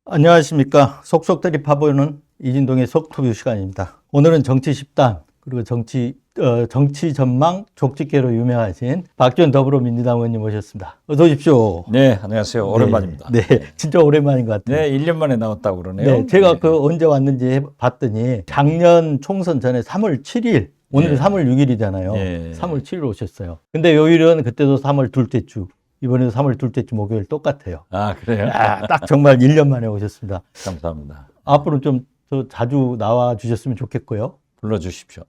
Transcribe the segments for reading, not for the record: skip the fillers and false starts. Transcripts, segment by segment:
안녕하십니까. 속속들이 파보는 이진동의 속투뷰 시간입니다. 오늘은 정치 10단 그리고 정치 전망 족집게로 유명하신 박지원 더불어민주당 의원님 모셨습니다. 어서 오십시오. 네, 안녕하세요. 오랜만입니다. 네, 진짜 오랜만인 것 같아요. 네, 1년 만에 나왔다고 그러네요. 네, 제가 네. 그 언제 왔는지 봤더니 작년 총선 전에 3월 7일, 오늘은 네. 3월 6일이잖아요. 네. 3월 7일 오셨어요. 근데 요일은 그때도 3월 둘째 주, 이번에도 3월 둘째 주 목요일 똑같아요. 아, 그래요? 딱 정말 1년 만에 오셨습니다. 감사합니다. 앞으로 좀 더 자주 나와 주셨으면 좋겠고요. 불러주십시오.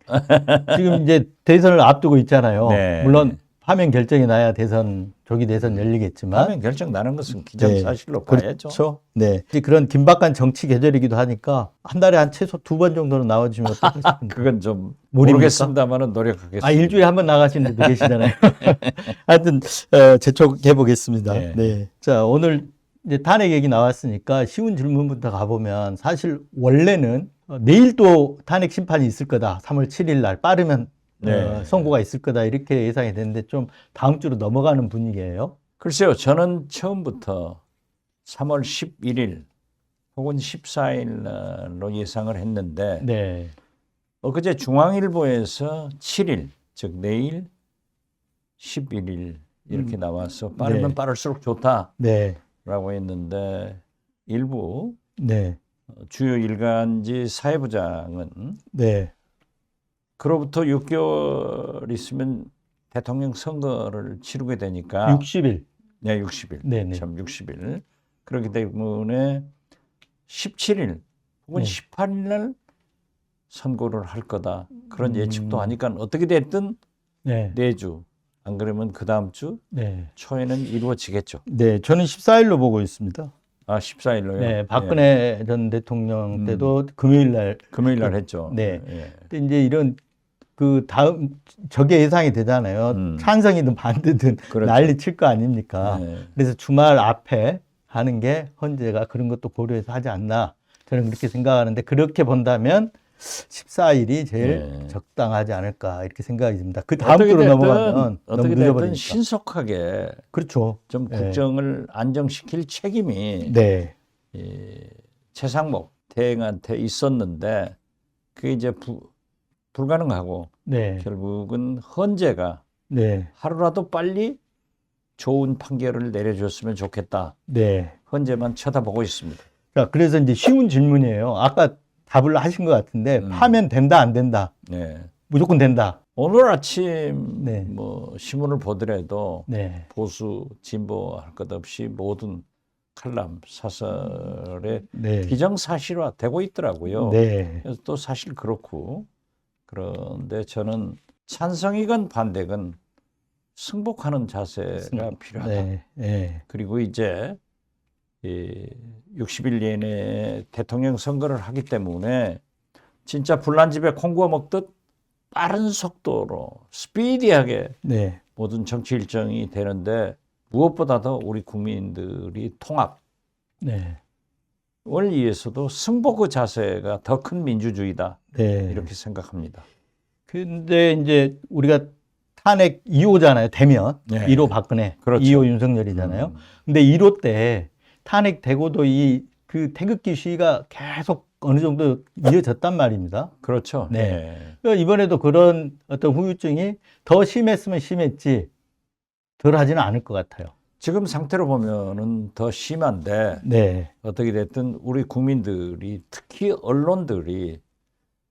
지금 이제 대선을 앞두고 있잖아요. 네. 물론 파면 결정이 나야 조기 대선 열리겠지만. 하면 결정 나는 것은 기정사실로 네. 봐야죠. 그렇죠. 네. 이제 그런 긴박한 정치 계절이기도 하니까 한 달에 한 최소 2번 정도는 나와주시면 어떨까 싶은데. 그건 좀 무리입니까? 모르겠습니다만은 노력하겠습니다. 일주일에 한 번 나가시는 분도 계시잖아요. 하여튼, 재촉해 보겠습니다. 네. 네. 자, 오늘 이제 탄핵 얘기 나왔으니까 쉬운 질문부터 가보면 사실 원래는 내일 또 탄핵 심판이 있을 거다. 3월 7일 날 빠르면 네. 선고가 있을 거다. 이렇게 예상이 됐는데 좀 다음 주로 넘어가는 분위기예요. 글쎄요, 저는 처음부터 3월 11일 혹은 14일로 예상을 했는데 네. 엊그제 중앙일보에서 7일, 즉 내일 11일 이렇게 나와서 빠르면 네. 빠를수록 좋다. 네. 라고 했는데 일부 네. 주요 일간지 사회부장은 네. 그로부터 6개월 있으면 대통령 선거를 치르게 되니까 60일. 네, 60일. 네네. 참 60일. 그렇기 때문에 17일 혹은 네. 18일 날 선고를 할 거다. 그런 예측도 하니까 어떻게 됐든 네. 내주 안 그러면 그 다음 주 네. 초에는 이루어지겠죠. 네. 저는 14일로 보고 있습니다. 아, 14일로요? 네. 박근혜 전 대통령 때도 금요일 날. 금요일 날 했죠. 네. 예. 근데 이제 이런 그 다음 저게 예상이 되잖아요. 찬성이든 반대든 그렇죠. 난리 칠 거 아닙니까? 네. 그래서 주말 앞에 하는 게 헌재가 그런 것도 고려해서 하지 않나 저는 그렇게 생각하는데 그렇게 본다면 14일이 제일 네. 적당하지 않을까 이렇게 생각이 듭니다. 그 다음 어떻게 주로 됐든, 넘어가면 너무 어떻게 됐든 늦어버리니까. 신속하게 그렇죠. 좀 네. 국정을 안정시킬 책임이 네. 최상목 대행한테 있었는데 그게 이제 불가능하고 네. 결국은 헌재가 네. 하루라도 빨리 좋은 판결을 내려줬으면 좋겠다. 네. 헌재만 쳐다보고 있습니다. 자, 그래서 이제 쉬운 질문이에요. 아까 답을 하신 것 같은데 파면 된다 안 된다? 네. 무조건 된다. 오늘 아침 네. 뭐 신문을 보더라도 네. 보수 진보 할 것 없이 모든 칼럼 사설에 네. 기정사실화 되고 있더라고요. 네. 그래서 또 사실 그렇고 그런데 저는 찬성이건 반대건 승복하는 자세가 필요하다. 네. 네. 그리고 이제 60일 내내 대통령 선거를 하기 때문에 진짜 불난 집에 콩 구워 먹듯 빠른 속도로 스피디하게 네. 모든 정치 일정이 되는데 무엇보다도 우리 국민들이 통합을 네. 위해서도 승복의 자세가 더 큰 민주주의다. 네. 이렇게 생각합니다. 근데 이제 우리가 탄핵 2호잖아요. 되면 네. 1호 박근혜, 그렇죠. 2호 윤석열이잖아요. 근데 1호 때 탄핵 되고도 그 태극기 시위가 계속 어느 정도 이어졌단 말입니다. 그렇죠. 네. 그러니까 이번에도 그런 어떤 후유증이 더 심했으면 심했지 덜 하지는 않을 것 같아요. 지금 상태로 보면은 더 심한데 네. 어떻게 됐든 우리 국민들이 특히 언론들이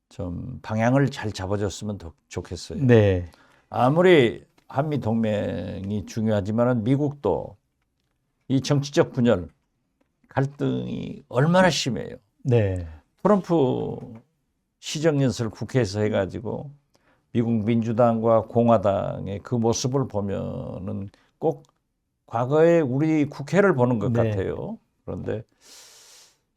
좀 방향을 잘 잡아줬으면 더 좋겠어요. 네. 아무리 한미 동맹이 중요하지만은 미국도 이 정치적 분열 갈등이 얼마나 심해요. 네. 트럼프 시정연설 국회에서 해가지고 미국 민주당과 공화당의 그 모습을 보면은 꼭 과거에 우리 국회를 보는 것 네. 같아요. 그런데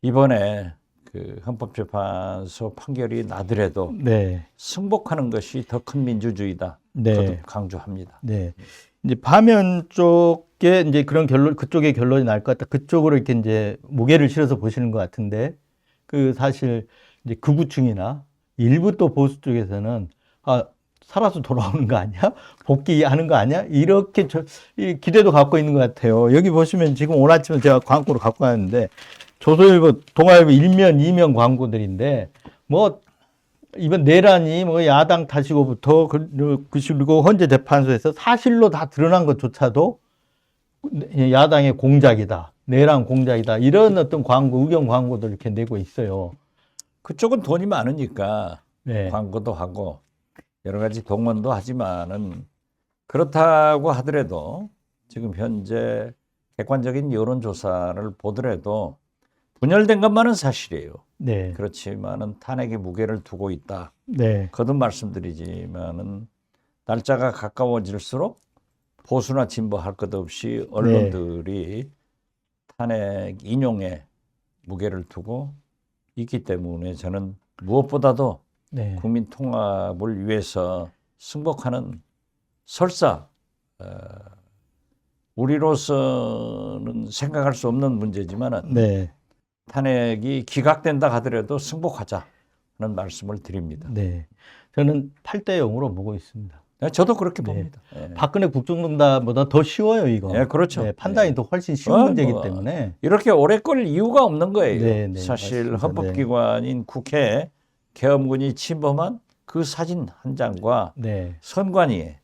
이번에 그 헌법재판소 판결이 나더라도 네. 승복하는 것이 더 큰 민주주의다. 네. 거듭 강조합니다. 네. 이제 파면 쪽에 이제 그런 그쪽의 결론이 날 것 같다. 그쪽으로 이렇게 이제 무게를 실어서 보시는 것 같은데, 그 사실 이제 극우층이나 일부 또 보수 쪽에서는 살아서 돌아오는 거 아니야? 복귀하는 거 아니야? 이렇게 이 기대도 갖고 있는 것 같아요. 여기 보시면 지금 오늘 아침에 제가 광고로 갖고 왔는데, 조선일보, 동아일보 일면, 이면 광고들인데, 뭐, 이번 내란이 뭐 야당 탓이고부터, 그리고 헌재 재판소에서 사실로 다 드러난 것조차도 야당의 공작이다. 내란 공작이다. 이런 어떤 광고, 의견 광고들 이렇게 내고 있어요. 그쪽은 돈이 많으니까 네. 광고도 하고 여러 가지 동원도 하지만은 그렇다고 하더라도 지금 현재 객관적인 여론조사를 보더라도 분열된 것만은 사실이에요. 네. 그렇지만은 탄핵의 무게를 두고 있다. 네. 거듭 말씀드리지만은 날짜가 가까워질수록 보수나 진보 할 것 없이 언론들이 탄핵 인용에 무게를 두고 있기 때문에 저는 무엇보다도 네. 국민 통합을 위해서 승복하는 설사 우리로서는 생각할 수 없는 문제지만은 네. 탄핵이 기각된다 하더라도 승복하자 하는 말씀을 드립니다. 네. 저는 8대 0으로 보고 있습니다. 네, 저도 그렇게 네. 봅니다. 예. 박근혜 국정농단보다 더 쉬워요, 이거. 네, 그렇죠. 네, 판단이 네. 더 훨씬 쉬운 문제이기 뭐, 때문에. 이렇게 오래 걸릴 이유가 없는 거예요. 네, 네, 사실 맞습니다. 헌법기관인 국회 계엄군이 침범한 그 사진 한 장과 네. 선관위에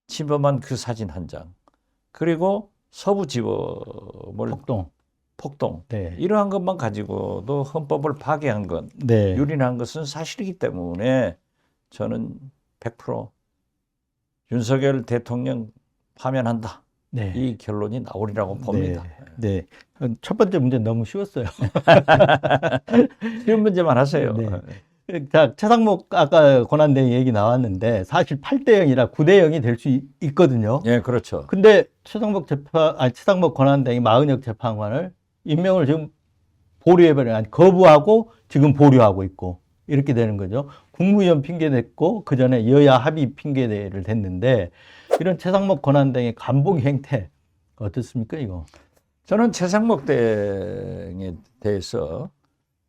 침범한 그 사진 한 장, 그리고 서부지법을 폭동 네. 이러한 것만 가지고도 헌법을 파괴한 것, 네. 유린한 것은 사실이기 때문에 저는 100% 윤석열 대통령 파면한다. 네. 이 결론이 나오리라고 봅니다. 네. 네. 첫 번째 문제는 너무 쉬웠어요. 쉬운 문제만 하세요. 네. 자, 최상목 아까 권한대행 얘기 나왔는데 사실 8대 0이라 9대 0이 될 수 있거든요. 예, 그렇죠. 근데 최상목 권한대행이 마은혁 재판관을 임명을 지금 아니 거부하고 지금 보류하고 있고 이렇게 되는 거죠. 국무위원 핑계 냈고 그 전에 여야 합의 핑계를 댔는데 이런 최상목 권한대행의 간봉 행태 어떻습니까 이거? 저는 최상목 대행에 대해서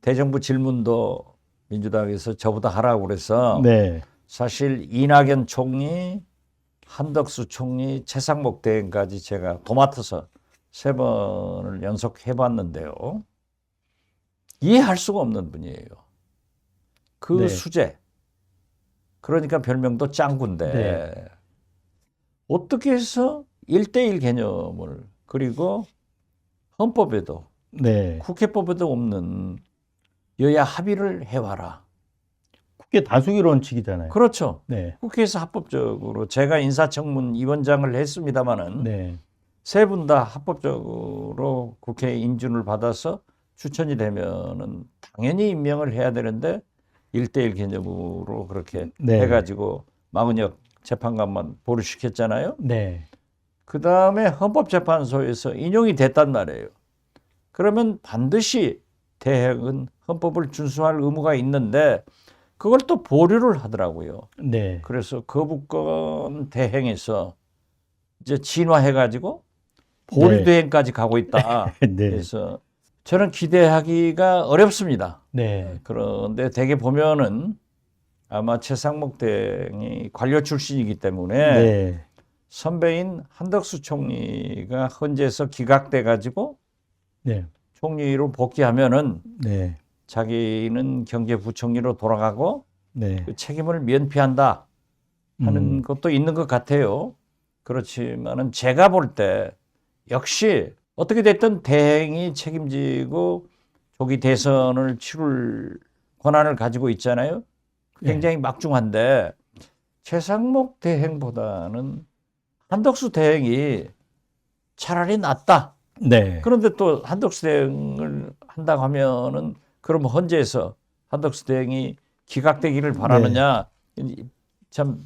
대정부 질문도 민주당에서 저보다 하라고 그래서 네. 사실 이낙연 총리, 한덕수 총리, 최상목 대행까지 제가 도맡아서 3번을 연속 해봤는데요. 이해할 수가 없는 분이에요. 그 네. 수재. 그러니까 별명도 짱구인데 네. 어떻게 해서 1대1 개념을 그리고 헌법에도 네. 국회법에도 없는 여야 합의를 해와라. 국회 다수결 원칙이잖아요. 그렇죠. 네. 국회에서 합법적으로 제가 인사청문 위원장을 했습니다마는 네. 3분 다 합법적으로 국회 인준을 받아서 추천이 되면은 당연히 임명을 해야 되는데 1대1 개념으로 그렇게 네. 해가지고 마은혁 재판관만 보류시켰잖아요. 네. 그 다음에 헌법재판소에서 인용이 됐단 말이에요. 그러면 반드시 대행은 헌법을 준수할 의무가 있는데 그걸 또 보류를 하더라고요. 네. 그래서 거부권 대행에서 이제 진화해가지고 보류 네. 대행까지 가고 있다. 네. 그래서 저는 기대하기가 어렵습니다. 네. 그런데 대개 보면은 아마 최상목 대행이 관료 출신이기 때문에 네. 선배인 한덕수 총리가 헌재에서 기각돼 가지고 네. 총리로 복귀하면은 네. 자기는 경제부총리로 돌아가고 네. 그 책임을 면피한다 하는 것도 있는 것 같아요. 그렇지만은 제가 볼 때 역시 어떻게 됐든 대행이 책임지고 조기 대선을 치룰 권한을 가지고 있잖아요. 굉장히 막중한데 최상목 대행보다는 한덕수 대행이 차라리 낫다. 네. 그런데 또 한덕수 대행을 한다고 하면은 그럼 헌재에서 한덕수 대행이 기각되기를 바라느냐 참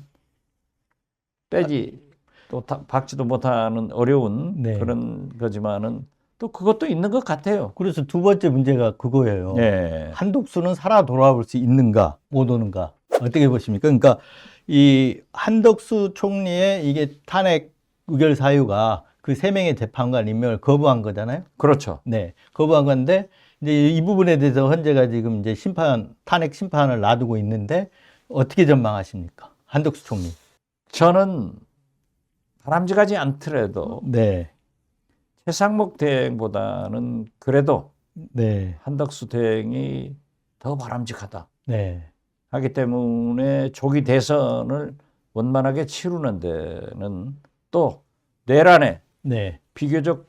빼지 또 박지도 못하는 어려운 네. 그런 거지만은 또 그것도 있는 것 같아요. 그래서 두 번째 문제가 그거예요. 네. 한독수는 살아 돌아올 수 있는가, 못 오는가. 어떻게 보십니까? 그러니까 이 한덕수 총리의 이게 탄핵 의결 사유가 그 3명의 재판관 임명을 거부한 거잖아요. 그렇죠. 네. 거부한 건데 이제 이 부분에 대해서 헌재가 지금 이제 탄핵 심판을 놔두고 있는데 어떻게 전망하십니까? 한덕수 총리. 저는 바람직하지 않더라도 네. 최상목 대행보다는 그래도 네. 한덕수 대행이 더 바람직하다 네. 하기 때문에 조기 대선을 원만하게 치르는 데는 또 내란에 네. 비교적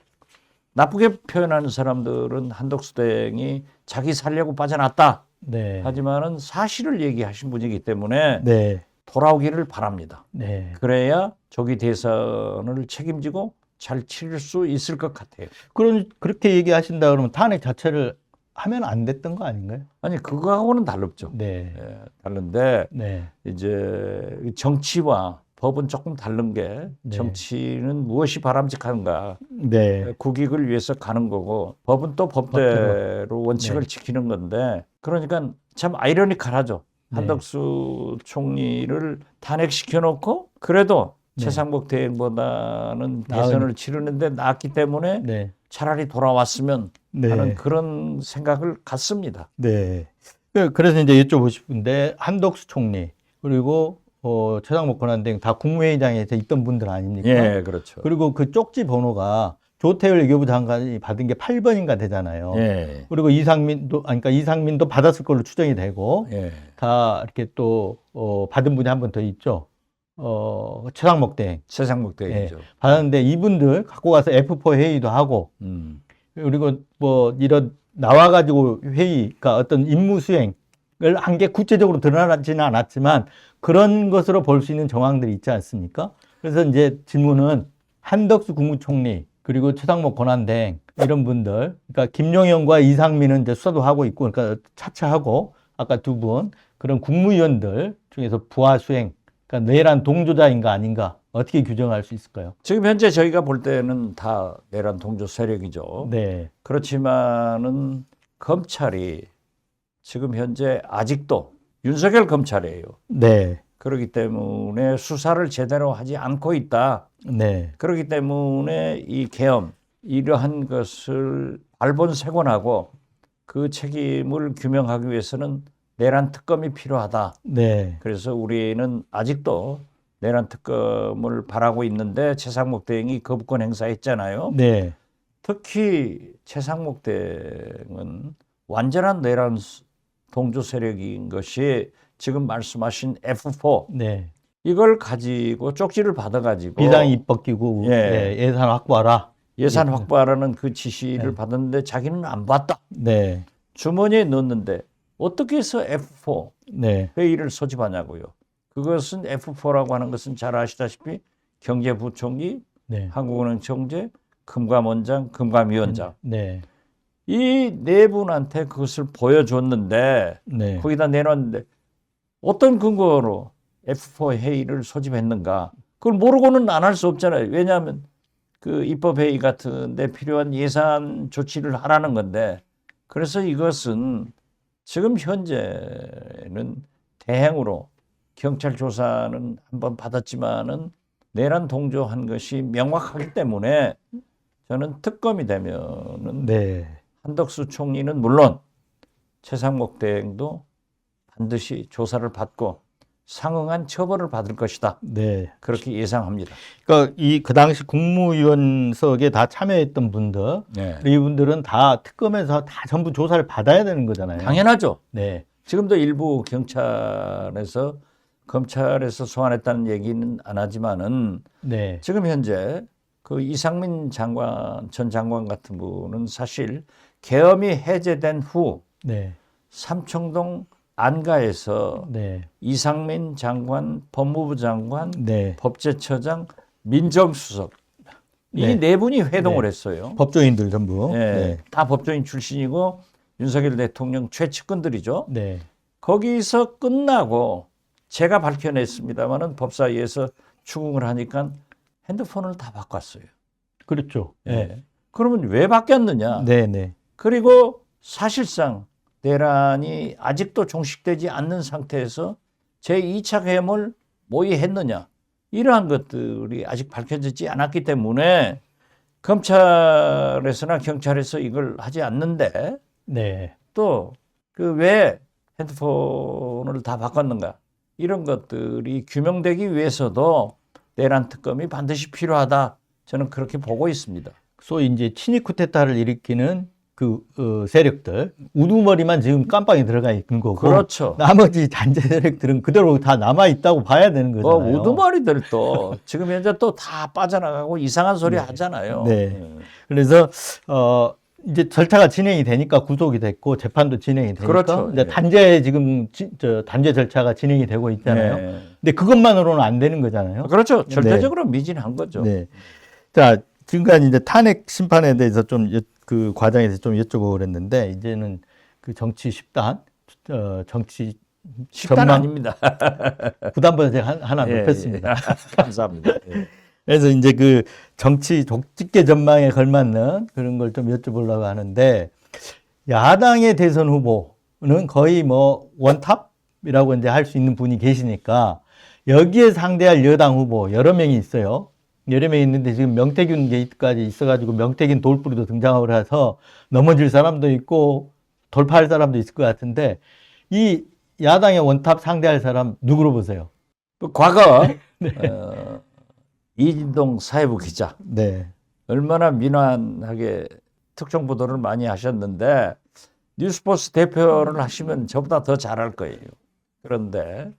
나쁘게 표현하는 사람들은 한덕수 대행이 자기 살려고 빠져났다. 네. 하지만은 사실을 얘기하신 분이기 때문에 네. 돌아오기를 바랍니다. 네. 그래야 조기 대선을 책임지고 잘 치를 수 있을 것 같아요. 그렇게 얘기하신다 그러면 탄핵 자체를 하면 안 됐던 거 아닌가요? 아니 그거하고는 다르죠. 네. 예, 다른데 네. 이제 정치와 법은 조금 다른 게 네. 정치는 무엇이 바람직한가 네. 국익을 위해서 가는 거고 법은 또 법대로 원칙을 네. 지키는 건데 그러니까 참 아이러니컬하죠. 네. 한덕수 총리를 탄핵시켜 놓고 그래도 네. 최상목 대행보다는 대선을 치르는데 낫기 때문에 네. 차라리 돌아왔으면 네. 하는 그런 생각을 갖습니다. 네. 그래서 이제 여쭤보고 싶은데 한덕수 총리 그리고 최상목 권한대행 다 국무회의장에서 있던 분들 아닙니까? 예, 그렇죠. 그리고 그 쪽지 번호가 조태열 외교부 장관이 받은 게 8번인가 되잖아요. 예, 그리고 그러니까 이상민도 받았을 걸로 추정이 되고 예, 다 이렇게 또 받은 분이 한 분 더 있죠. 최상목 대행. 최상목 대행이죠. 받았는데 이분들 갖고 가서 F4 회의도 하고 그리고 뭐 이런 나와가지고 회의가 어떤 임무 수행을 한 게 구체적으로 드러나지는 않았지만 그런 것으로 볼 수 있는 정황들이 있지 않습니까? 그래서 이제 질문은 한덕수 국무총리 그리고 최상목 권한대행 이런 분들, 그러니까 김용현과 이상민은 이제 수사도 하고 있고, 그러니까 차차하고 아까 두 분 그런 국무위원들 중에서 부하 수행, 그러니까 내란 동조자인가 아닌가 어떻게 규정할 수 있을까요? 지금 현재 저희가 볼 때는 다 내란 동조 세력이죠. 네, 그렇지만은 검찰이 지금 현재 아직도 윤석열 검찰이에요. 네, 그렇기 때문에 수사를 제대로 하지 않고 있다. 네, 그렇기 때문에 이 계엄 이러한 것을 알본색원하고 그 책임을 규명하기 위해서는 내란 특검이 필요하다. 네, 그래서 우리는 아직도 내란 특검을 바라고 있는데 최상목 대행이 거부권 행사했잖아요. 네, 특히 최상목 대행은 완전한 내란 동조 세력인 것이 지금 말씀하신 F4 네. 이걸 가지고 쪽지를 받아가지고 비상 입법기구 예. 예산 확보하라. 예산 확보하라는 그 지시를 네. 받았는데 자기는 안 받다. 네, 주머니에 넣었는데 어떻게 해서 F4 네, 회의를 소집하냐고요. 그것은 F4라고 하는 것은 잘 아시다시피 경제부총리, 네, 한국은행 총재, 금감원장, 금감위원장 네, 이 네 분한테 그것을 보여줬는데 네, 거기다 내놨는데 어떤 근거로 F4 회의를 소집했는가? 그걸 모르고는 안 할 수 없잖아요. 왜냐하면 그 입법회의 같은데 필요한 예산 조치를 하라는 건데 그래서 이것은 지금 현재는 대행으로 경찰 조사는 한번 받았지만은 내란 동조한 것이 명확하기 때문에 저는 특검이 되면은 네. 한덕수 총리는 물론 최상목 대행도 반드시 조사를 받고 상응한 처벌을 받을 것이다. 네. 그렇게 예상합니다. 그러니까 그 당시 국무위원석에 다 참여했던 분들, 네. 이분들은 다 특검에서 다 전부 조사를 받아야 되는 거잖아요. 당연하죠. 네, 지금도 일부 경찰에서 검찰에서 소환했다는 얘기는 안 하지만은 네, 지금 현재 그 이상민 장관 전 장관 같은 분은 사실 계엄이 해제된 후 네, 삼청동 안가에서 네, 이상민 장관, 법무부 장관, 네. 법제처장, 민정수석 이 네. 네 분이 회동을 네. 했어요. 법조인들 전부. 예, 네, 다 법조인 출신이고 윤석열 대통령 최측근들이죠. 네, 거기서 끝나고 제가 밝혀냈습니다마는 법사위에서 추궁을 하니까 핸드폰을 다 바꿨어요. 그렇죠. 예. 그러면 왜 바뀌었느냐? 네, 네, 그리고 사실상 내란이 아직도 종식되지 않는 상태에서 제2차 계엄을 모의했느냐? 이러한 것들이 아직 밝혀지지 않았기 때문에 검찰에서나 경찰에서 이걸 하지 않는데 네, 또 그 왜 핸드폰을 다 바꿨는가? 이런 것들이 규명되기 위해서도 내란 특검이 반드시 필요하다. 저는 그렇게 보고 있습니다. 소위 이제 친위 쿠데타를 일으키는 세력들 우두머리만 지금 깜빵에 들어가 있는 거고 그렇죠. 나머지 잔재 세력들은 그대로 다 남아 있다고 봐야 되는 거잖아요. 우두머리들도 지금 현재 또 다 빠져나가고 이상한 소리 네. 하잖아요. 네. 그래서 이제 절차가 진행이 되니까 구속이 됐고 재판도 진행이 되니까 그렇죠. 이제 네. 단죄 지금 단죄 절차가 진행이 되고 있잖아요. 네. 근데 그것만으로는 안 되는 거잖아요. 그렇죠. 절대적으로 미진한 거죠. 네. 자, 지금까지 이제 탄핵 심판에 대해서 좀 그 과정에 대해서 좀 여쭤보고 그랬는데 이제는 그 정치 10단, 정치 식단 전망 아닙니다. 부담보다 제가 하나 예, 높였습니다. 예. 감사합니다. 예. 그래서 이제 그 정치 독집계 전망에 걸맞는 그런 걸 좀 여쭤보려고 하는데 야당의 대선 후보는 거의 뭐 원탑이라고 이제 할 수 있는 분이 계시니까 여기에 상대할 여당 후보 여러 명이 있어요. 여러 명이 있는데 지금 명태균 게이트까지 있어가지고 명태균 돌뿌리도 등장하고 그래서 넘어질 사람도 있고 돌파할 사람도 있을 것 같은데 이 야당의 원탑 상대할 사람 누구로 보세요? 과거 이진동 사회부 기자 네. 얼마나 민환하게 특종 보도를 많이 하셨는데 뉴스포스 대표를 하시면 저보다 더 잘할 거예요. 그런데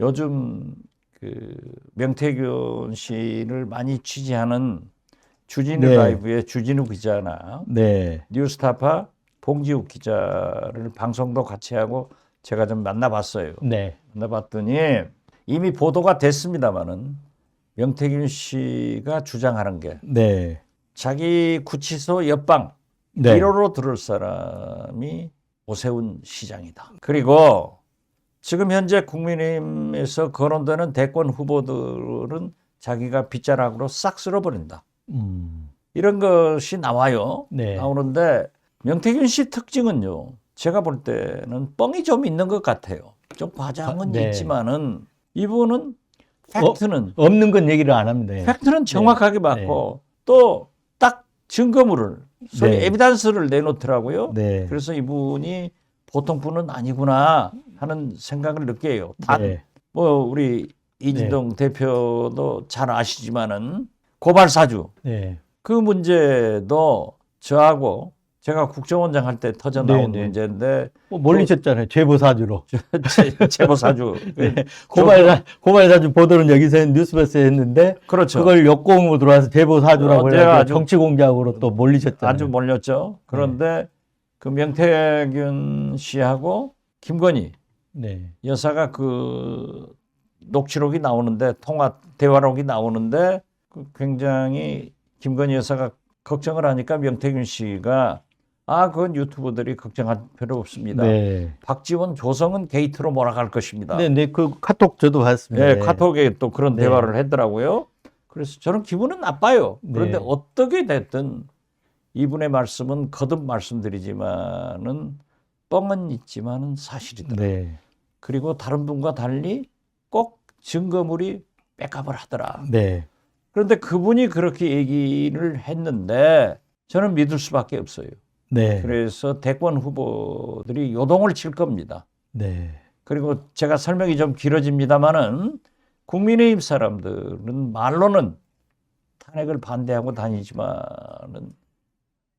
요즘 그 명태균 씨를 많이 취재하는 주진우 네. 라이브의 주진우 기자나 네. 뉴스타파 봉지욱 기자를 방송도 같이 하고 제가 좀 만나봤어요. 네. 만나봤더니 이미 보도가 됐습니다마는 명태균 씨가 주장하는 게 네. 자기 구치소 옆방 네. 1호로 들을 사람이 오세훈 시장이다. 그리고 지금 현재 국민의힘에서 거론되는 대권 후보들은 자기가 빗자락으로 싹 쓸어버린다. 이런 것이 나와요. 네. 나오는데 명태균 씨 특징은요. 제가 볼 때는 뻥이 좀 있는 것 같아요. 좀 과장은 네. 있지만은 이분은 팩트는 없는 건 얘기를 안 합니다. 예. 팩트는 정확하게 맞고 또 딱 증거물을 소위 네. 에비던스를 내놓더라고요. 네. 그래서 이분이 보통 분은 아니구나 하는 생각을 느껴요. 단 네. 뭐 우리 이진동 대표도 잘 아시지만은 고발 사주 네. 그 문제도 저하고 제가 국정원장 할 때 터져 나온 네, 네. 문제인데 뭐 몰리셨잖아요. 제보 사주로. 제보 사주 네. 고발 사주 보도는 여기서 뉴스버스에 했는데 그렇죠. 그걸 역공으로 들어와서 제보 사주라고 제가 해서 아주- 정치 공작으로 또 몰리셨잖아요. 아주 몰렸죠. 그런데 그 명태균 씨하고 김건희 네. 여사가 그 녹취록이 나오는데 대화록이 나오는데 그 굉장히 김건희 여사가 걱정을 하니까 명태균 씨가 그건 유튜버들이 걱정할 필요 없습니다. 네. 박지원 조성은 게이트로 몰아갈 것입니다. 네, 네, 그 카톡 저도 봤습니다. 네, 카톡에 또 그런 네. 대화를 했더라고요. 그래서 저는 기분은 나빠요. 그런데 네. 어떻게 됐든 이분의 말씀은 거듭 말씀드리지만은 뻥은 있지만은 사실이다. 네. 그리고 다른 분과 달리 꼭 증거물이 백업을 하더라. 네. 그런데 그분이 그렇게 얘기를 했는데 저는 믿을 수밖에 없어요. 네. 그래서 대권 후보들이 요동을 칠 겁니다. 네. 그리고 제가 설명이 좀 길어집니다만은 국민의힘 사람들은 말로는 탄핵을 반대하고 다니지만은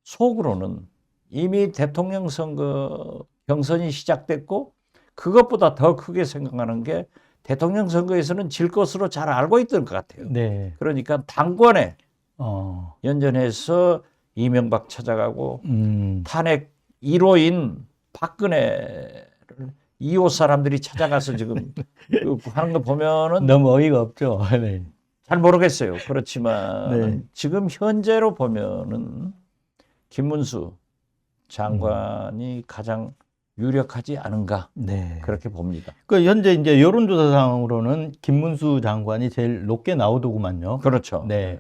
속으로는 이미 대통령 선거 경선이 시작됐고 그것보다 더 크게 생각하는 게 대통령 선거에서는 질 것으로 잘 알고 있던 것 같아요. 네. 그러니까 당권에 어. 연전해서 이명박 찾아가고 음. 탄핵 1호인 박근혜를 2호 사람들이 찾아가서 지금 그 하는 거 보면은 너무 어이가 없죠. 네. 잘 모르겠어요. 그렇지만 네. 지금 현재로 보면은 김문수 장관이 가장 유력하지 않은가 네. 그렇게 봅니다. 그 현재 이제 여론조사상으로는 김문수 장관이 제일 높게 나오더구만요. 그렇죠. 네.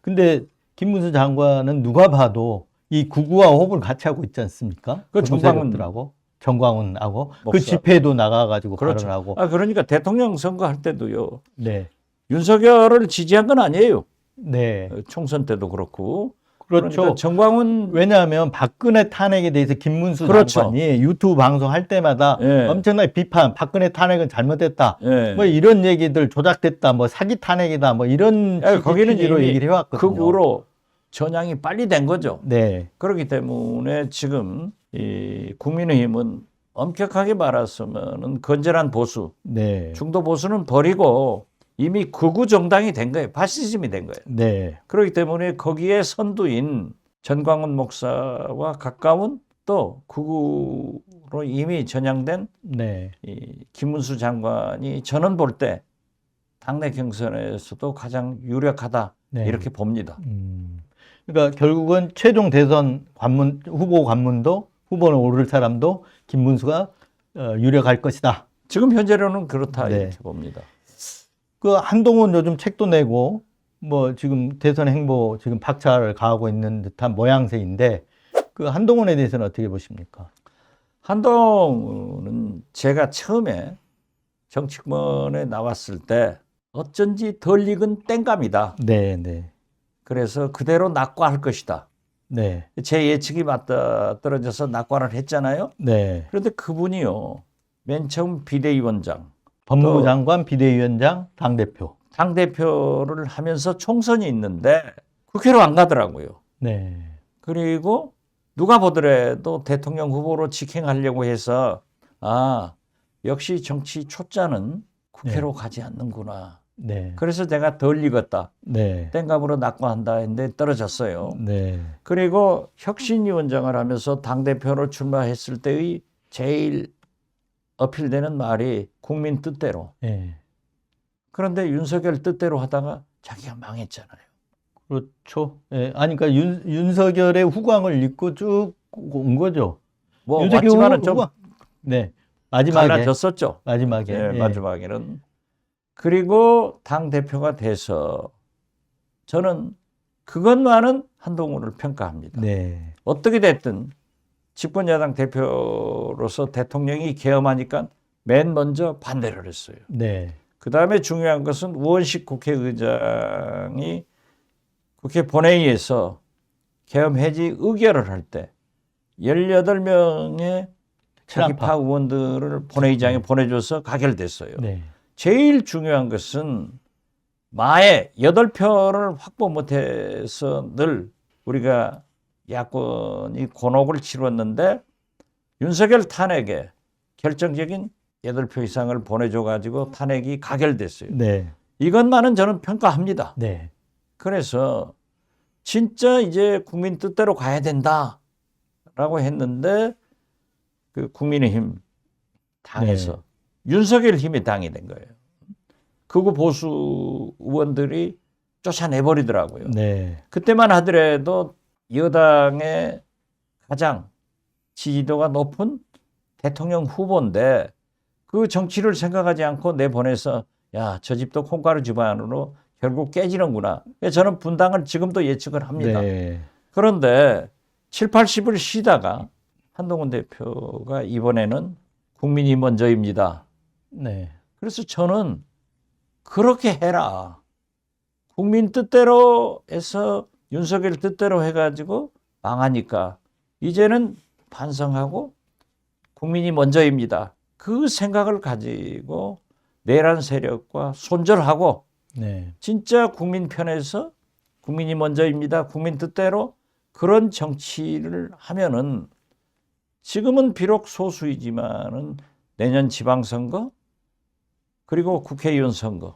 근데 김문수 장관은 누가 봐도 이 구구와 호흡을 같이 하고 있지 않습니까? 그 정광훈 세력들하고 정광훈하고 그 목사. 집회도 나가가지고 그렇죠. 발언하고. 그러니까 대통령 선거 할 때도요. 네. 윤석열을 지지한 건 아니에요. 네. 총선 때도 그렇고. 그렇죠. 그러니까 정광훈 왜냐하면 박근혜 탄핵에 대해서 김문수 그렇죠. 장관이 유튜브 방송할 때마다 예. 엄청나게 비판, 박근혜 탄핵은 잘못됐다. 예. 뭐 이런 얘기들 조작됐다, 뭐 사기 탄핵이다, 뭐 이런 거기는 취지로 이미 얘기를 해왔거든요. 극우로 전향이 빨리 된 거죠. 네. 그렇기 때문에 지금 이 국민의힘은 엄격하게 말하면은 건전한 보수, 네. 중도 보수는 버리고 이미 극우 정당이 된 거예요. 파시즘이 된 거예요. 네. 그렇기 때문에 거기에 선두인 전광훈 목사와 가까운 또 극우로 이미 전향된 네. 이 김문수 장관이 저는 볼 때 당내 경선에서도 가장 유력하다 네. 이렇게 봅니다. 그러니까 결국은 최종 대선 후보 관문도 후보는 오를 사람도 김문수가 유력할 것이다. 지금 현재로는 그렇다 네. 이렇게 봅니다. 그 한동훈 요즘 책도 내고 뭐 지금 대선 행보 지금 박차를 가하고 있는 듯한 모양새인데 그 한동훈에 대해서는 어떻게 보십니까? 한동훈은 제가 처음에 정치권에 나왔을 때 어쩐지 덜 익은 땡감이다. 네, 네, 그래서 그대로 낙관할 것이다. 네, 제 예측이 맞다 떨어져서 낙관을 했잖아요. 네. 그런데 그분이요. 맨 처음 비대위원장, 법무부 장관, 비대위원장, 당대표. 당대표를 하면서 총선이 있는데 국회로 안 가더라고요. 네, 그리고 누가 보더라도 대통령 후보로 직행하려고 해서 아, 역시 정치 초짜는 국회로 가지 않는구나. 네, 그래서 제가 덜 익었다. 네, 땡갑으로 낙관한다 했는데 떨어졌어요. 네, 그리고 혁신위원장을 하면서 당대표로 출마했을 때의 제일 어필되는 말이 국민 뜻대로. 네. 그런데 윤석열 뜻대로 하다가 자기가 망했잖아요. 그렇죠. 예, 아니, 그러니까 윤석열의 후광을 잇고 쭉 온 거죠. 뭐 윤석열 왔지만은 좀 후광. 네, 마지막에. 갈라졌었죠. 마지막에. 예, 예. 마지막에는. 그리고 당대표가 돼서 저는 그것만은 한동훈을 평가합니다. 네, 어떻게 됐든 집권여당 대표로서 대통령이 계엄하니까 맨 먼저 반대를 했어요. 네, 그 다음에 중요한 것은 우원식 국회의장이 국회 본회의에서 계엄 해지 의결을 할 때 18명의 자기파 의원들을 본회의장에 보내줘서 가결됐어요. 네, 제일 중요한 것은 마에 8표를 확보 못해서 늘 우리가 야권이 곤혹을 치렀는데 윤석열 탄핵에 결정적인 8표 이상을 보내줘가지고 탄핵이 가결됐어요. 네, 이것만은 저는 평가합니다. 네, 그래서 진짜 이제 국민 뜻대로 가야 된다라고 했는데 그 국민의힘 당에서 윤석열 힘이 당이 된 거예요. 극우 보수 의원들이 쫓아내버리더라고요. 네, 그때만 하더라도 여당의 가장 지지도가 높은 대통령 후보인데 그 정치를 생각하지 않고 내보내서 야, 저 집도 콩가루 집안으로 결국 깨지는구나. 저는 분당을 지금도 예측을 합니다. 네, 그런데 7, 80을 쉬다가 한동훈 대표가 이번에는 국민이 먼저입니다. 네, 그래서 저는 그렇게 해라. 국민 뜻대로 해서 윤석열 뜻대로 해가지고 망하니까 이제는 반성하고 국민이 먼저입니다. 그 생각을 가지고 내란 세력과 손절하고 네, 진짜 국민 편에서 국민이 먼저입니다. 국민 뜻대로 그런 정치를 하면은 지금은 비록 소수이지만은 내년 지방선거 그리고 국회의원 선거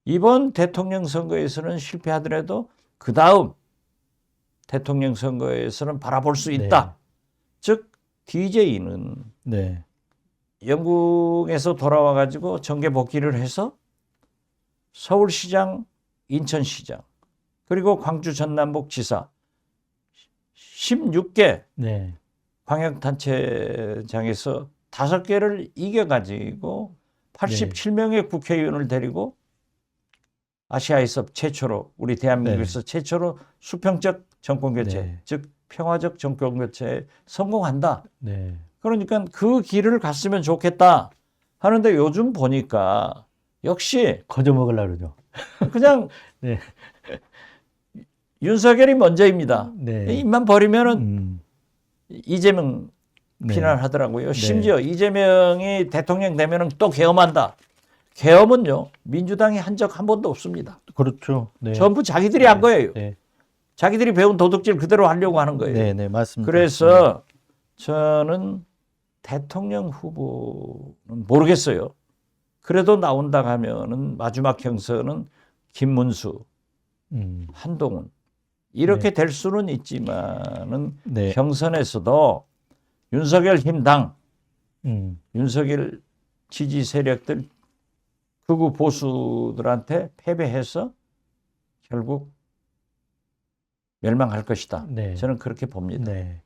이번 대통령 선거에서는 실패하더라도 그 다음 대통령 선거에서는 바라볼 수 있다. 네. 즉 DJ는 네, 영국에서 돌아와 가지고 정계 복귀를 해서 서울시장, 인천시장 그리고 광주 전남북지사 16개 네, 광역단체장에서 5개를 이겨가지고 87명의 국회의원을 데리고 아시아에서 최초로 우리 대한민국에서 최초로 수평적 정권교체 네. 즉 평화적 정권교체에 성공한다. 네, 그러니까 그 길을 갔으면 좋겠다 하는데 요즘 보니까 역시 거저 먹으려고 그러죠. 그냥 네, 윤석열이 먼저입니다. 네, 입만 버리면은 음, 이재명 네. 비난하더라고요. 심지어 이재명이 대통령 되면은 또 계엄한다. 계엄은요 민주당이 한 적 한 번도 없습니다. 그렇죠. 네, 전부 자기들이 한 거예요. 네, 자기들이 배운 도둑질 그대로 하려고 하는 거예요. 네, 네, 맞습니다. 그래서 저는 대통령 후보는 모르겠어요. 그래도 나온다 하면은 마지막 경선은 김문수, 한동훈 이렇게 될 수는 있지만은 네. 경선에서도 윤석열 힘당, 윤석열 지지 세력들 극우 보수들한테 패배해서 결국 멸망할 것이다. 네. 저는 그렇게 봅니다. 네.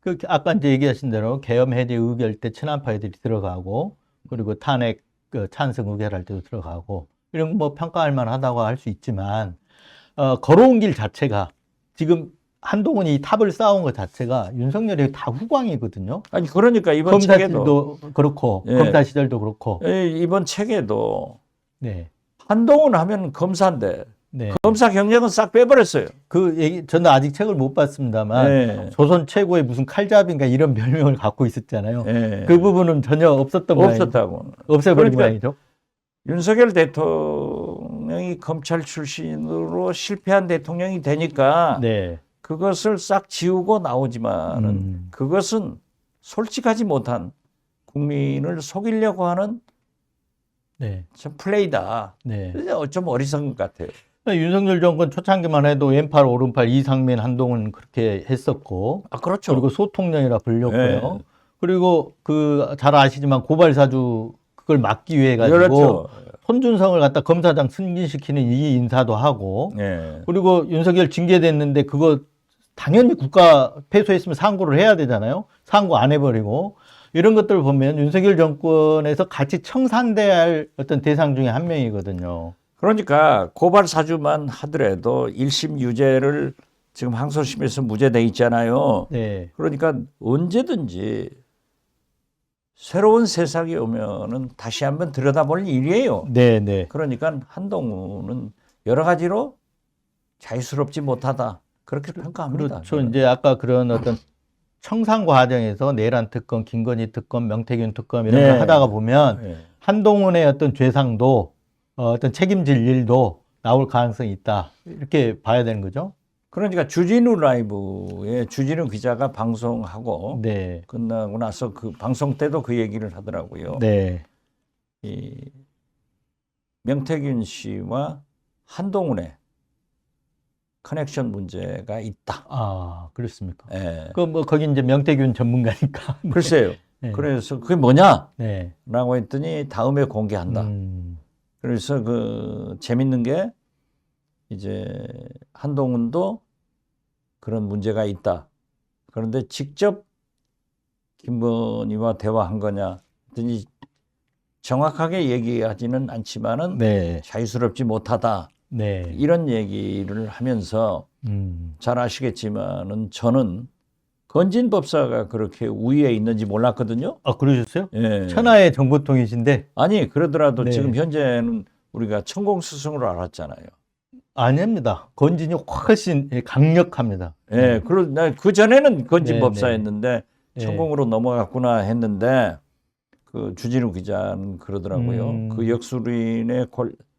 그 아까 이제 얘기하신 대로 계엄 해제 의결 때 친한파 애들이 들어가고 그리고 탄핵 찬성 의결할 때도 들어가고 이런 거 뭐 평가할 만하다고 할 수 있지만 걸어온 길 자체가 지금 한동훈이 탑을 쌓아온 것 자체가 윤석열이 다 후광이거든요. 아니 그러니까 이번 검사 책에도 시절도 그렇고 예. 검사 시절도 그렇고 이번 책에도 네. 한동훈 하면 검사인데 네. 검사 경력은 싹 빼버렸어요. 그 얘기 저는 아직 책을 못 봤습니다만 네. 조선 최고의 무슨 칼잡인가 이런 별명을 갖고 있었잖아요. 네. 그 부분은 전혀 없었던 모양이죠. 없었다고. 없애버린 그러니까 모양이죠. 윤석열 대통령이 검찰 출신으로 실패한 대통령이 되니까 네. 그것을 싹 지우고 나오지만은 그것은 솔직하지 못한 국민을 속이려고 하는 네. 참 플레이다. 네. 좀 어리석은 것 같아요. 윤석열 정권 초창기만 해도 왼팔 오른팔 이상민 한동훈 그렇게 했었고 아 그렇죠. 그리고 소통령이라 불렸고요. 네. 그리고 그 잘 아시지만 고발사주 그걸 막기 위해 가지고 그렇죠. 손준성을 갖다 검사장 승진시키는 이 인사도 하고 네. 그리고 윤석열 징계됐는데 그거 당연히 국가 패소했으면 상고를 해야 되잖아요. 상고 안 해버리고 이런 것들을 보면 윤석열 정권에서 같이 청산돼야 할 어떤 대상 중에 한 명이거든요. 그러니까 고발 사주만 하더라도 1심 유죄를 지금 항소심에서 무죄돼 있잖아요. 네. 그러니까 언제든지 새로운 세상이 오면은 다시 한번 들여다볼 일이에요. 네, 네. 그러니까 한동훈은 여러 가지로 자유스럽지 못하다. 그렇게 평가합니다. 그렇죠. 이제 아까 그런 어떤 청산 과정에서 내란 특검, 김건희 특검, 명태균 특검 이런 네. 걸 하다가 보면 네. 한동훈의 어떤 죄상도 어떤 책임질 일도 나올 가능성이 있다. 이렇게 봐야 되는 거죠. 그러니까 주진우 라이브에 주진우 기자가 방송하고 네. 끝나고 나서 그 방송 때도 그 얘기를 하더라고요. 네. 이 명태균 씨와 한동훈의 커넥션 문제가 있다. 아, 그렇습니까? 예. 그 뭐 거기 이제 명태균 전문가니까. 글쎄요. 네. 그래서 그게 뭐냐라고 네. 했더니 다음에 공개한다. 그래서 그 재밌는 게 이제 한동훈도 그런 문제가 있다. 그런데 직접 김건희와 대화한 거냐 했더니 정확하게 얘기하지는 않지만은 네. 자유스럽지 못하다. 네. 이런 얘기를 하면서 잘 아시겠지만은 저는 건진 법사가 그렇게 우위에 있는지 몰랐거든요. 아, 그러셨어요? 예. 천하의 정보통이신데 아니 그러더라도 네. 지금 현재는 우리가 천공 스승으로 알았잖아요. 아닙니다. 건진이 훨씬 강력합니다. 예, 그 전에는 건진 네, 법사였는데 네. 천공으로 넘어갔구나 했는데 그 주진우 기자는 그러더라고요. 그 역술인의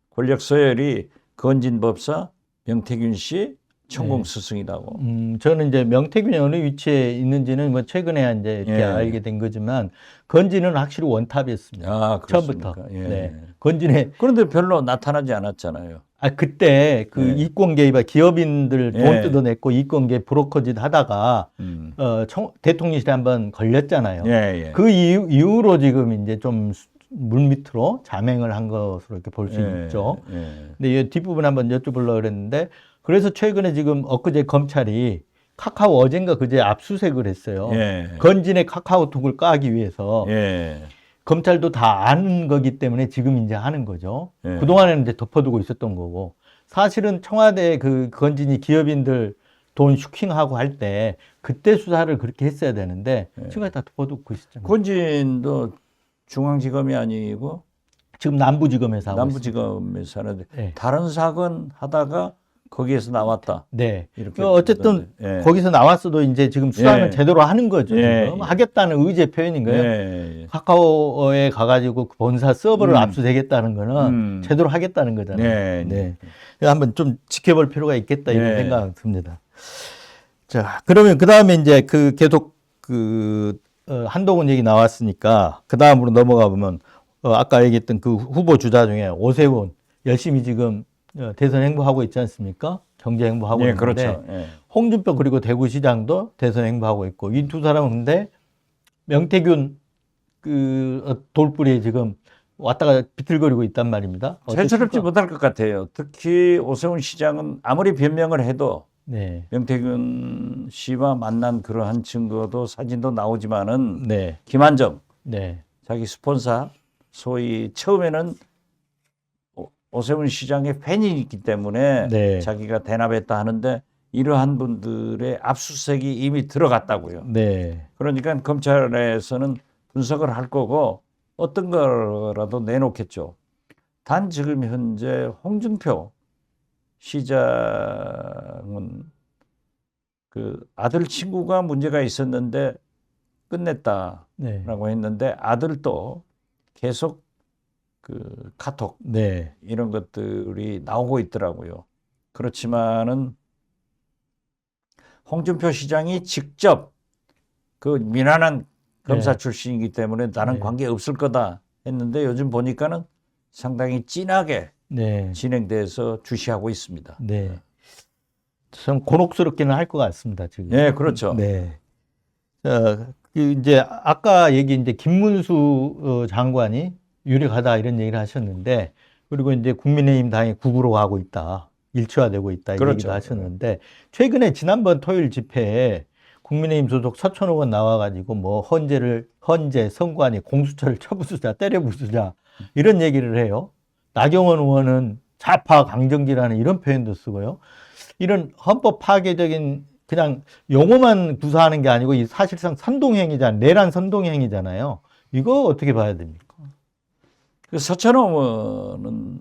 권력 서열이 건진 법사, 명태균 씨, 천공 네. 스승이라고. 저는 이제 명태균이 어느 위치에 있는지는 뭐 최근에 이제 이렇게 예. 알게 된 거지만 건진은 확실히 원탑이었습니다. 아, 처음부터. 그렇습니까? 예. 네. 건진의 그런데 별로 나타나지 않았잖아요. 그때 그 네. 이권 개입 기업인들 돈 예. 뜯어냈고 이권 개입 브로커짓 하다가 대통령실에 한번 걸렸잖아요. 예, 예. 그 이후로 지금 이제 좀 물밑으로 자맹을 한 것으로 이렇게 볼 수 예, 있죠. 예. 근데 이 뒷부분 한번 여쭤보려고 그랬는데 그래서 최근에 지금 엊그제 검찰이 카카오 어젠가 그제 압수수색을 했어요. 예. 건진의 카카오톡을 까기 위해서 예. 검찰도 다 아는 거기 때문에 지금 이제 하는 거죠. 예. 그동안에는 이제 덮어두고 있었던 거고 사실은 청와대 그 건진이 기업인들 돈 슈킹하고 할 때 그때 수사를 그렇게 했어야 되는데 지금까지 다 덮어두고 있었잖아요. 건진도 중앙지검이 아니고 지금 남부지검에서 하고 있습니다. 남부지검에서 하는데 네. 다른 사건 하다가 거기에서 나왔다. 네. 이렇게 어쨌든 보던데. 예. 거기서 나왔어도 이제 지금 수사는 예. 제대로 하는 거죠. 예. 지금 하겠다는 의지의 표현인 거예요. 예. 카카오에 가가지고 그 본사 서버를 압수되겠다는 거는 제대로 하겠다는 거잖아요. 네. 네. 그래서 한번 좀 지켜볼 필요가 있겠다 이런 네. 생각이 듭니다. 자, 그러면 그 다음에 이제 그 계속 한동훈 얘기 나왔으니까 그 다음으로 넘어가 보면 아까 얘기했던 그 후보 주자 중에 오세훈 열심히 지금 대선 행보하고 있지 않습니까? 경제 행보하고 예, 있는데 그렇죠. 예. 홍준표 그리고 대구시장도 대선 행보하고 있고 이 두 사람은 근데 명태균 돌불이 지금 왔다가 비틀거리고 있단 말입니다. 제스럽지 어떻습니까? 못할 것 같아요. 특히 오세훈 시장은 아무리 변명을 해도 네, 명태균 씨와 만난 그러한 증거도 사진도 나오지만은 네, 김한정 네, 자기 스폰서 소위 처음에는 오세훈 시장의 팬이기 때문에 네, 자기가 대납했다 하는데 이러한 분들의 압수수색이 이미 들어갔다고요. 네, 그러니까 검찰에서는 분석을 할 거고 어떤 거라도 내놓겠죠. 단 지금 현재 홍준표 시장은 그 아들 친구가 문제가 있었는데 끝냈다라고 네, 했는데 아들도 계속 그 카톡 네, 이런 것들이 나오고 있더라고요. 그렇지만은 홍준표 시장이 직접 그 민환한 검사 네, 출신이기 때문에 나는 네. 관계 없을 거다 했는데 요즘 보니까는 상당히 진하게 네, 진행돼서 주시하고 있습니다. 네. 참 곤혹스럽기는 할 것 같습니다, 지금. 네, 그렇죠. 네. 이제 아까 얘기 이제 김문수 장관이 유력하다 이런 얘기를 하셨는데 그리고 이제 국민의힘 당이 국으로 가고 있다. 일치화되고 있다. 이 그렇죠. 얘기도 하셨는데 최근에 지난번 토요일 집회에 국민의힘 소속 서천호 의원 나와가지고 뭐 헌재 선관위 공수처를 쳐부수자 때려부수자 이런 얘기를 해요. 나경원 의원은 좌파 강정기라는 이런 표현도 쓰고요. 이런 헌법 파괴적인 그냥 용어만 구사하는 게 아니고 이 사실상 선동행위잖아요. 내란 선동행위잖아요. 이거 어떻게 봐야 됩니까? 그 서천호 의원은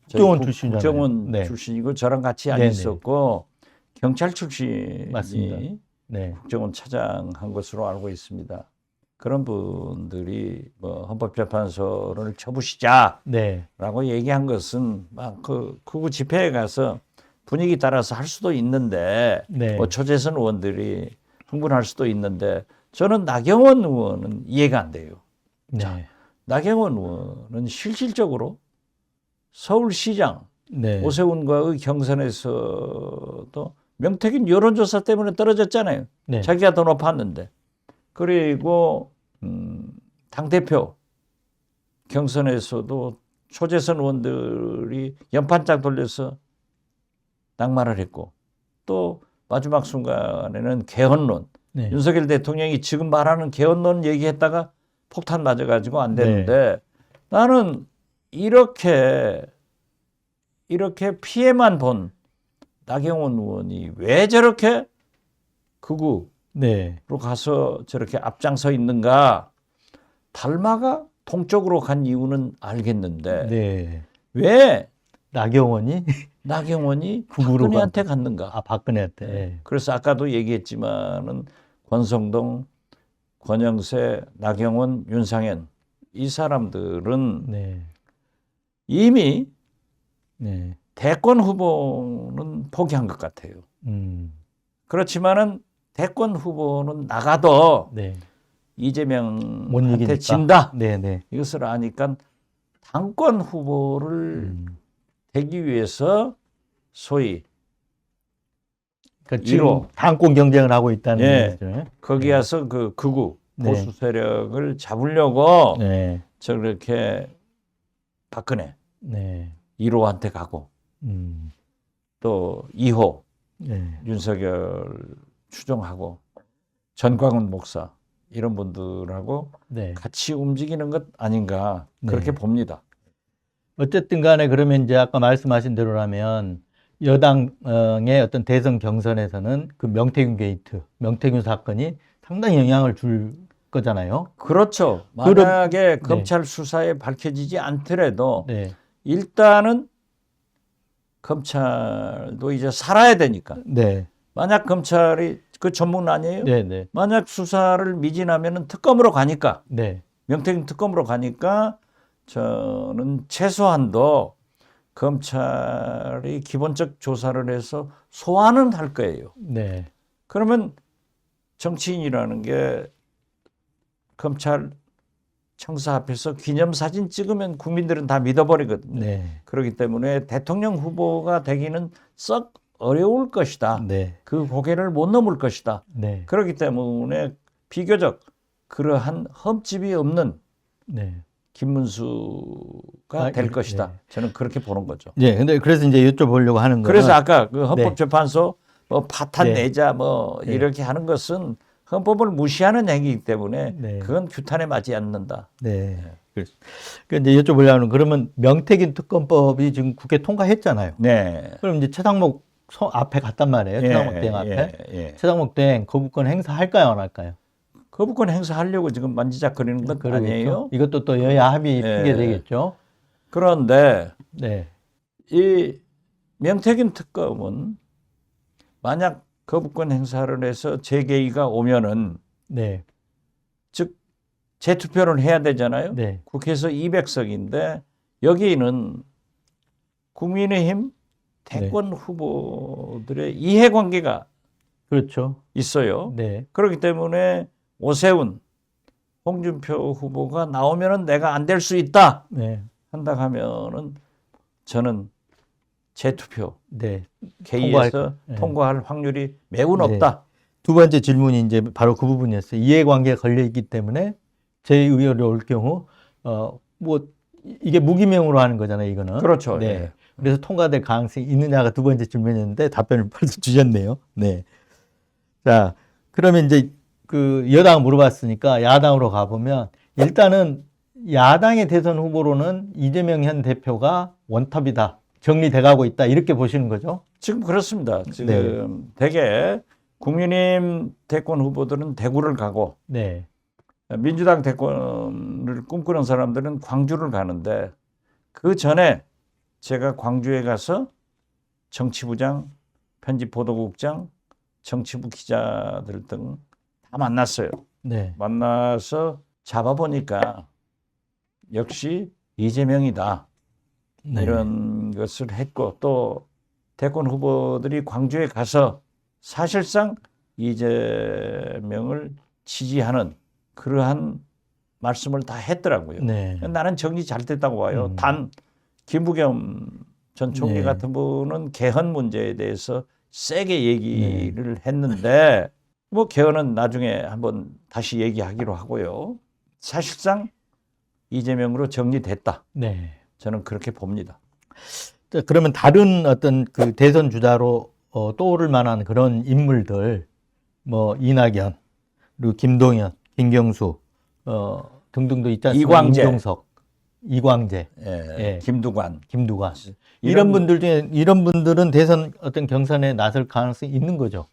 국정원 출신이잖아요. 국정원 네. 출신이고 저랑 같이 안 네네. 있었고 경찰 출신이 맞습니다. 네. 국정원 차장한 것으로 알고 있습니다. 그런 분들이 뭐 헌법재판소를 쳐부시자라고 네. 얘기한 것은 막 그 극우 집회에 가서 분위기 따라서 할 수도 있는데 네. 뭐 초재선 의원들이 흥분할 수도 있는데 저는 나경원 의원은 이해가 안 돼요. 네. 나경원 의원은 실질적으로 서울시장 네. 오세훈과의 경선에서도 명태균 여론조사 때문에 떨어졌잖아요. 네. 자기가 더 높았는데. 그리고 당대표 경선에서도 초재선 의원들이 연판장 돌려서 낙마를 했고 또 마지막 순간에는 개헌론 네. 윤석열 대통령이 지금 말하는 개헌론 얘기했다가 폭탄 맞아가지고 안 되는데 나는 이렇게 피해만 본 나경원 의원이 왜 저렇게 극우로 네. 가서 저렇게 앞장서 있는가. 달마가 동쪽으로 간 이유는 알겠는데 네. 왜 나경원이 나경원이 극우로 박근혜한테 갔는가. 박근혜한테. 네. 그래서 아까도 얘기했지만은 권성동, 권영세, 나경원, 윤상현 이 사람들은 네. 이미 네. 대권 후보는 포기한 것 같아요. 그렇지만은 대권 후보는 나가도 네. 못 이재명한테 이기니까. 진다. 네, 네. 이것을 아니까 당권 후보를 되기 위해서 소위 그러니까 지금 당권 경쟁을 하고 있다는 예, 얘기죠. 거기에서 그 극우 네. 보수 세력을 잡으려고 네. 저렇게 박근혜 네. 1호한테 가고 또 2호 네. 윤석열 추종하고 전광훈 목사 이런 분들하고 네. 같이 움직이는 것 아닌가 그렇게 네. 봅니다. 어쨌든 간에 그러면 이제 아까 말씀하신 대로라면 여당의 어떤 대선 경선에서는 그 명태균 게이트, 명태균 사건이 상당히 영향을 줄 거잖아요. 그렇죠. 만약에 검찰 수사에 밝혀지지 않더라도 네. 일단은 검찰도 이제 살아야 되니까. 네. 만약 검찰이 그 전문 아니에요? 네, 네. 만약 수사를 미진하면은 특검으로 가니까 네. 명태균 특검으로 가니까 저는 최소한도 검찰이 기본적 조사를 해서 소환은 할 거예요. 네. 그러면 정치인이라는 게 검찰 청사 앞에서 기념사진 찍으면 국민들은 다 믿어버리거든요. 네. 그렇기 때문에 대통령 후보가 되기는 썩 어려울 것이다. 네. 그 고개를 못 넘을 것이다. 네. 그렇기 때문에 비교적 그러한 흠집이 없는 네. 김문수가 될 것이다. 네. 저는 그렇게 보는 거죠. 네. 근데 그래서 이제 여쭤보려고 하는 거는 그래서 아까 그 헌법재판소 뭐 파탄 네. 내자 뭐 네. 이렇게 하는 것은 헌법을 무시하는 행위이기 때문에 네. 그건 규탄에 맞지 않는다. 네. 그래서 이제 여쭤보려고 하는 그러면 명태균 특검법이 지금 국회 통과했잖아요. 네. 그럼 이제 최상목 앞에 갔단 말이에요. 최상목 대행 앞에. 최상목 대행 거부권 행사할까요, 안 할까요? 거부권 행사하려고 지금 만지작거리는 건 그러겠죠. 아니에요. 이것도 또 여야 합의 예. 핑계 되겠죠. 그런데 네. 이 명태균 특검은 만약 거부권 행사를 해서 재개의가 오면은 네. 즉 재투표를 해야 되잖아요. 네. 국회에서 200석인데 여기는 국민의힘 대권 후보들의 이해관계가 그렇죠. 있어요. 네. 그렇기 때문에 오세훈, 홍준표 후보가 나오면은 내가 안 될 수 있다 네. 한다 하면은 저는 재투표 네. 개의해서 네. 통과할 확률이 매우 네. 높다. 두 번째 질문이 이제 바로 그 부분이었어요. 이해관계가 걸려 있기 때문에 재의결이 올 경우 뭐 이게 무기명으로 하는 거잖아요, 이거는. 그렇죠. 네. 예. 그래서 통과될 가능성이 있느냐가 두 번째 질문이었는데 답변을 벌써 주셨네요. 네. 자, 그러면 이제 그 여당 물어봤으니까 야당으로 가보면 일단은 야당의 대선 후보로는 이재명 현 대표가 원탑이다. 정리돼 가고 있다. 이렇게 보시는 거죠? 지금 그렇습니다. 지금 대개 국민의힘 대권 후보들은 대구를 가고 네. 민주당 대권을 꿈꾸는 사람들은 광주를 가는데 그 전에 제가 광주에 가서 정치부장, 편집보도국장, 정치부 기자들 등 다 만났어요. 네. 만나서 잡아보니까 역시 이재명이다. 네. 이런 것을 했고 또 대권 후보들이 광주에 가서 사실상 이재명을 지지하는 그러한 말씀을 다 했더라고요. 네. 나는 정리 잘 됐다고 봐요. 단 김부겸 전 총리 네. 같은 분은 개헌 문제에 대해서 세게 얘기를 했는데 뭐 개헌은 나중에 한번 다시 얘기하기로 하고요. 사실상 이재명으로 정리됐다. 네. 저는 그렇게 봅니다. 자, 그러면 다른 어떤 그 대선 주자로 떠오를 만한 그런 인물들, 뭐 이낙연, 그리고 김동연, 김경수 등등도 있지 않습니까? 이광재. 임종석, 이광재, 예. 김두관. 김두관 이런 분들 중에 이런 분들은 대선 어떤 경선에 나설 가능성이 있는 거죠.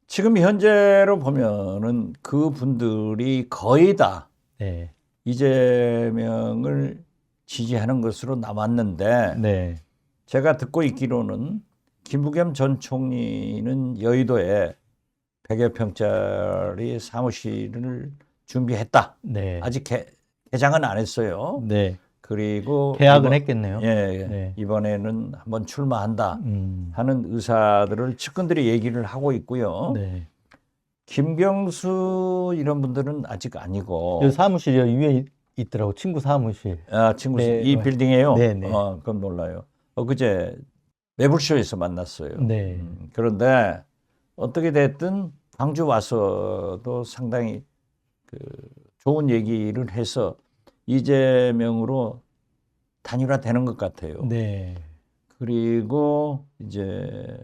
지금 현재로 보면은 그 분들이 거의 다 네. 이재명을 지지하는 것으로 남았는데 네. 제가 듣고 있기로는 김부겸 전 총리는 여의도에 100여 평짜리 사무실을 준비했다. 네. 아직 개장은 안 했어요. 네. 그리고 계약은 했겠네요. 예, 네. 이번에는 한번 출마한다 하는 의사들을 측근들이 얘기를 하고 있고요. 네. 김경수 이런 분들은 아직 아니고 그 사무실이 위에 있더라고. 친구 사무실. 친구 네. 이 빌딩에요. 네, 네. 그럼 몰라요. 그제 매불쇼에서 만났어요. 네. 그런데 어떻게 됐든 광주 와서도 상당히 그 좋은 얘기를 해서 이재명으로 단일화되는 것 같아요. 네. 그리고 이제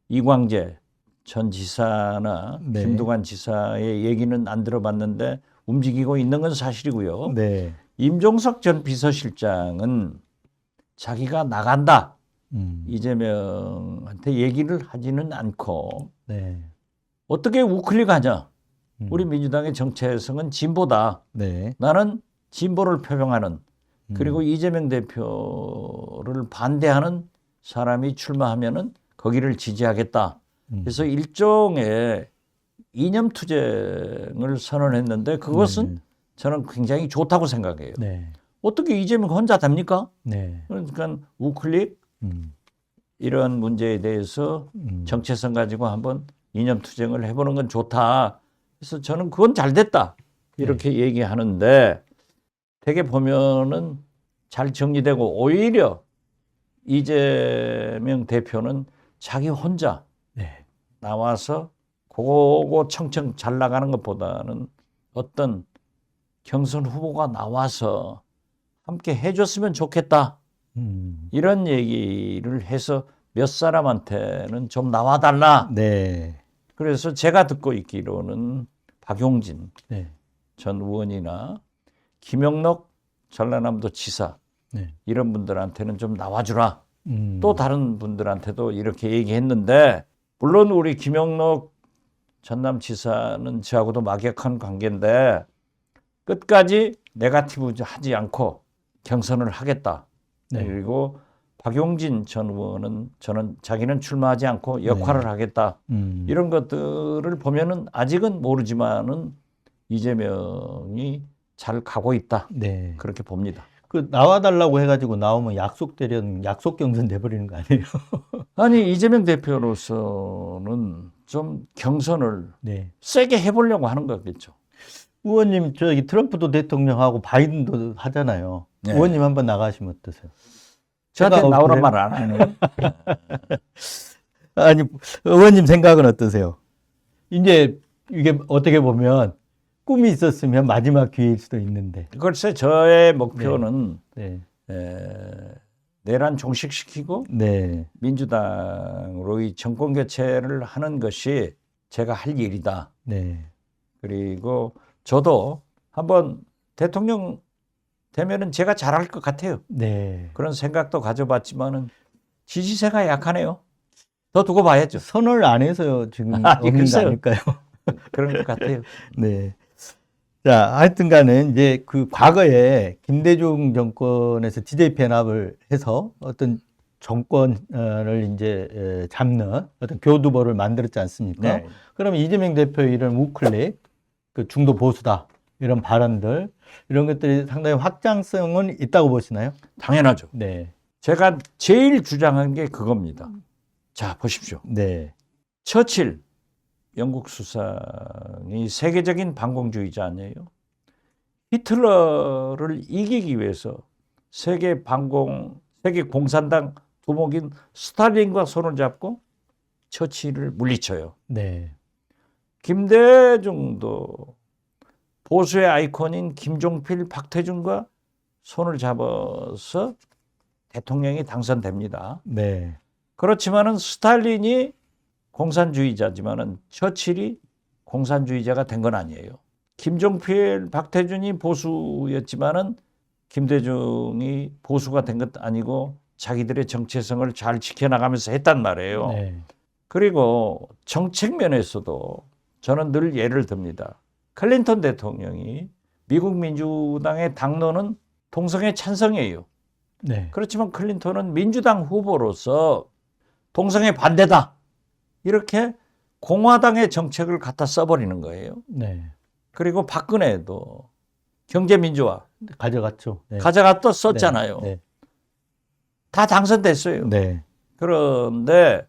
이광재 전 지사나 네. 김두관 지사의 얘기는 안 들어봤는데 움직이고 있는 건 사실이고요. 네. 임종석 전 비서실장은 자기가 나간다. 음. 이재명한테 얘기를 하지는 않고 네. 어떻게 우클릭하냐. 우리 민주당의 정체성은 진보다. 네. 나는 진보를 표명하는 그리고 이재명 대표를 반대하는 사람이 출마하면은 거기를 지지하겠다. 그래서 일종의 이념 투쟁을 선언했는데 그것은 저는 굉장히 좋다고 생각해요. 네. 어떻게 이재명 혼자 됩니까? 네. 그러니까 우클릭 이런 문제에 대해서 정체성 가지고 한번 이념 투쟁을 해보는 건 좋다. 그래서 저는 그건 잘 됐다. 이렇게 얘기하는데 되게 보면은 잘 정리되고 오히려 이재명 대표는 자기 혼자 네. 나와서 그거 청청 잘 나가는 것보다는 어떤 경선 후보가 나와서 함께 해줬으면 좋겠다. 이런 얘기를 해서 몇 사람한테는 좀 나와달라. 네. 그래서 제가 듣고 있기로는 박용진 네. 전 의원이나 김영록 전라남도 지사 네. 이런 분들한테는 좀 나와주라. 음. 또 다른 분들한테도 이렇게 얘기했는데 물론 우리 김영록 전남지사는 저하고도 막역한 관계인데 끝까지 네거티브 하지 않고 경선을 하겠다. 네. 그리고 박용진 전 의원은 저는 자기는 출마하지 않고 역할을 하겠다. 이런 것들을 보면은 아직은 모르지만은 이재명이 잘 가고 있다. 네. 그렇게 봅니다. 그 나와달라고 해가지고 나오면 약속 경선 돼버리는 거 아니에요? 아니 이재명 대표로서는 좀 경선을 네. 세게 해보려고 하는 거겠죠. 의원님 저기 트럼프도 대통령하고 바이든도 하잖아요. 네. 의원님 한번 나가시면 어떠세요? 저한테 나오란 그래요? 말 안 하네요. 아니 의원님 생각은 어떠세요? 이제 이게 어떻게 보면 꿈이 있었으면 마지막 기회일 수도 있는데. 글쎄 저의 목표는 네. 내란 종식시키고 네. 민주당으로의 정권 교체를 하는 것이 제가 할 일이다. 네. 그리고 저도 한번 대통령 되면은 제가 잘할 것 같아요. 네. 그런 생각도 가져봤지만은 지지세가 약하네요. 더 두고 봐야죠. 선을 안 해서 지금 아니, 없는 거 글쎄요. 아닐까요? 그런 것 같아요. 네. 자, 하여튼 간에 이제 그 과거에 김대중 정권에서 DJ 편압을 해서 어떤 정권을 이제 잡는 어떤 교두보를 만들었지 않습니까? 네. 그러면 이재명 대표의 이런 우클릭, 그 중도 보수다, 이런 발언들, 이런 것들이 상당히 확장성은 있다고 보시나요? 당연하죠. 네. 제가 제일 주장한 게 그겁니다. 자, 보십시오. 네. 처칠 영국 수상이 세계적인 반공주의자 아니에요? 히틀러를 이기기 위해서 세계 공산당 두목인 스탈린과 손을 잡고 처칠을 물리쳐요. 네. 김대중도 보수의 아이콘인 김종필, 박태준과 손을 잡아서 대통령이 당선됩니다. 네. 그렇지만은 스탈린이 공산주의자지만은 처칠이 공산주의자가 된 건 아니에요. 김종필, 박태준이 보수였지만은 김대중이 보수가 된 것도 아니고 자기들의 정체성을 잘 지켜나가면서 했단 말이에요. 네. 그리고 정책 면에서도 저는 늘 예를 듭니다. 클린턴 대통령이 미국 민주당의 당론은 동성애 찬성이에요. 네. 그렇지만 클린턴은 민주당 후보로서 동성애 반대다. 이렇게 공화당의 정책을 갖다 써버리는 거예요. 네. 그리고 박근혜도 경제민주화 가져갔죠. 네. 가져갔다 썼잖아요. 네. 다 당선됐어요. 네. 그런데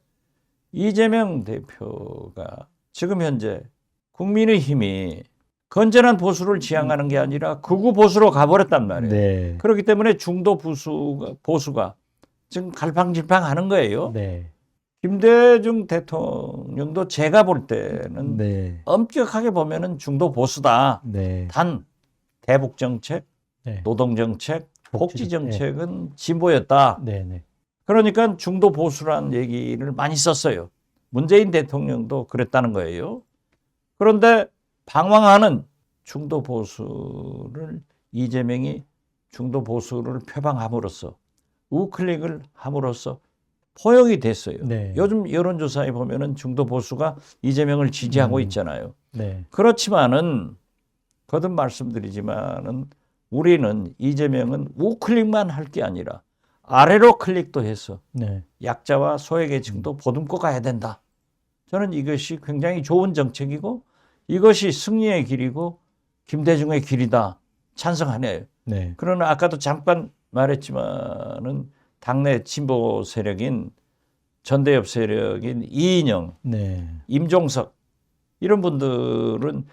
이재명 대표가 지금 현재 국민의힘이 건전한 보수를 지향하는 게 아니라 극우 보수로 가버렸단 말이에요. 네. 그렇기 때문에 중도 보수가 지금 갈팡질팡하는 거예요. 네. 김대중 대통령도 제가 볼 때는 네. 엄격하게 보면은 중도 보수다. 네. 단 대북 정책, 네. 노동 정책, 복지 복지, 정책은 진보였다. 네. 네. 그러니까 중도 보수란 얘기를 많이 썼어요. 문재인 대통령도 그랬다는 거예요. 그런데 방황하는 중도 보수를 이재명이 중도 보수를 표방함으로써 우클릭을 함으로써 포용이 됐어요. 네. 요즘 여론조사에 보면은 중도 보수가 이재명을 지지하고 있잖아요. 네. 그렇지만은 거듭 말씀드리지만은 우리는 이재명은 우클릭만 할 게 아니라 아래로 클릭도 해서 네. 약자와 소외계층도 보듬고 가야 된다. 저는 이것이 굉장히 좋은 정책이고 이것이 승리의 길이고 김대중의 길이다. 찬성하네요. 네. 그러나 아까도 잠깐 말했지만은 당내 진보 세력인 전대협 세력인 이인영, 네. 임종석 이런 분들은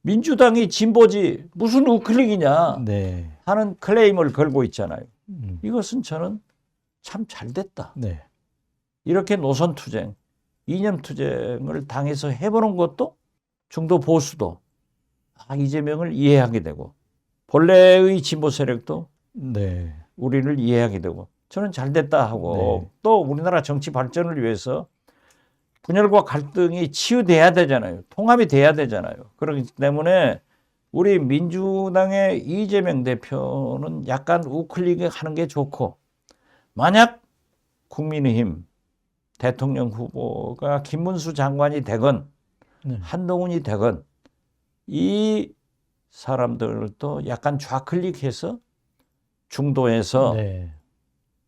민주당이 진보지 무슨 우클릭이냐 네. 하는 클레임을 걸고 있잖아요. 음. 이것은 저는 참 잘됐다. 네. 이렇게 노선 투쟁, 이념 투쟁을 당에서 해보는 것도 중도 보수도 이재명을 이해하게 되고 본래의 진보 세력도 네. 우리를 이해하게 되고 저는 잘됐다 하고 네. 또 우리나라 정치 발전을 위해서 분열과 갈등이 치유돼야 되잖아요. 통합이 돼야 되잖아요. 그렇기 때문에 우리 민주당의 이재명 대표는 약간 우클릭 하는 게 좋고 만약 국민의힘 대통령 후보가 김문수 장관이 되건 네. 한동훈이 되건 이 사람들도 약간 좌클릭해서 중도에서 네.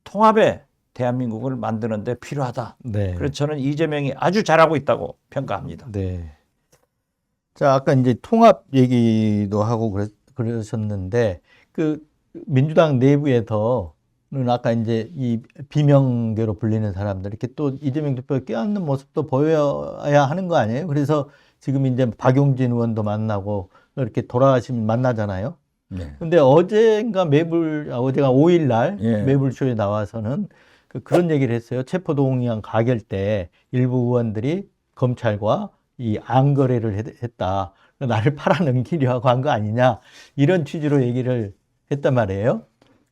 통합의 대한민국을 만드는 데 필요하다. 네. 그래서 저는 이재명이 아주 잘하고 있다고 평가합니다. 네. 자, 아까 이제 통합 얘기도 하고 그러셨는데, 그 민주당 내부에서는 아까 이제 이 비명계로 불리는 사람들, 이렇게 또 이재명 대표가 껴안는 모습도 보여야 하는 거 아니에요? 그래서 지금 이제 박용진 의원도 만나고 이렇게 돌아가시면 만나잖아요. 네. 근데 어제가 5일 날 예. 매불쇼에 나와서는 그런 얘기를 했어요. 체포동의안 가결 때 일부 의원들이 검찰과 이 안거래를 했다. 나를 팔아넘기려고 한 거 아니냐. 이런 취지로 얘기를 했단 말이에요.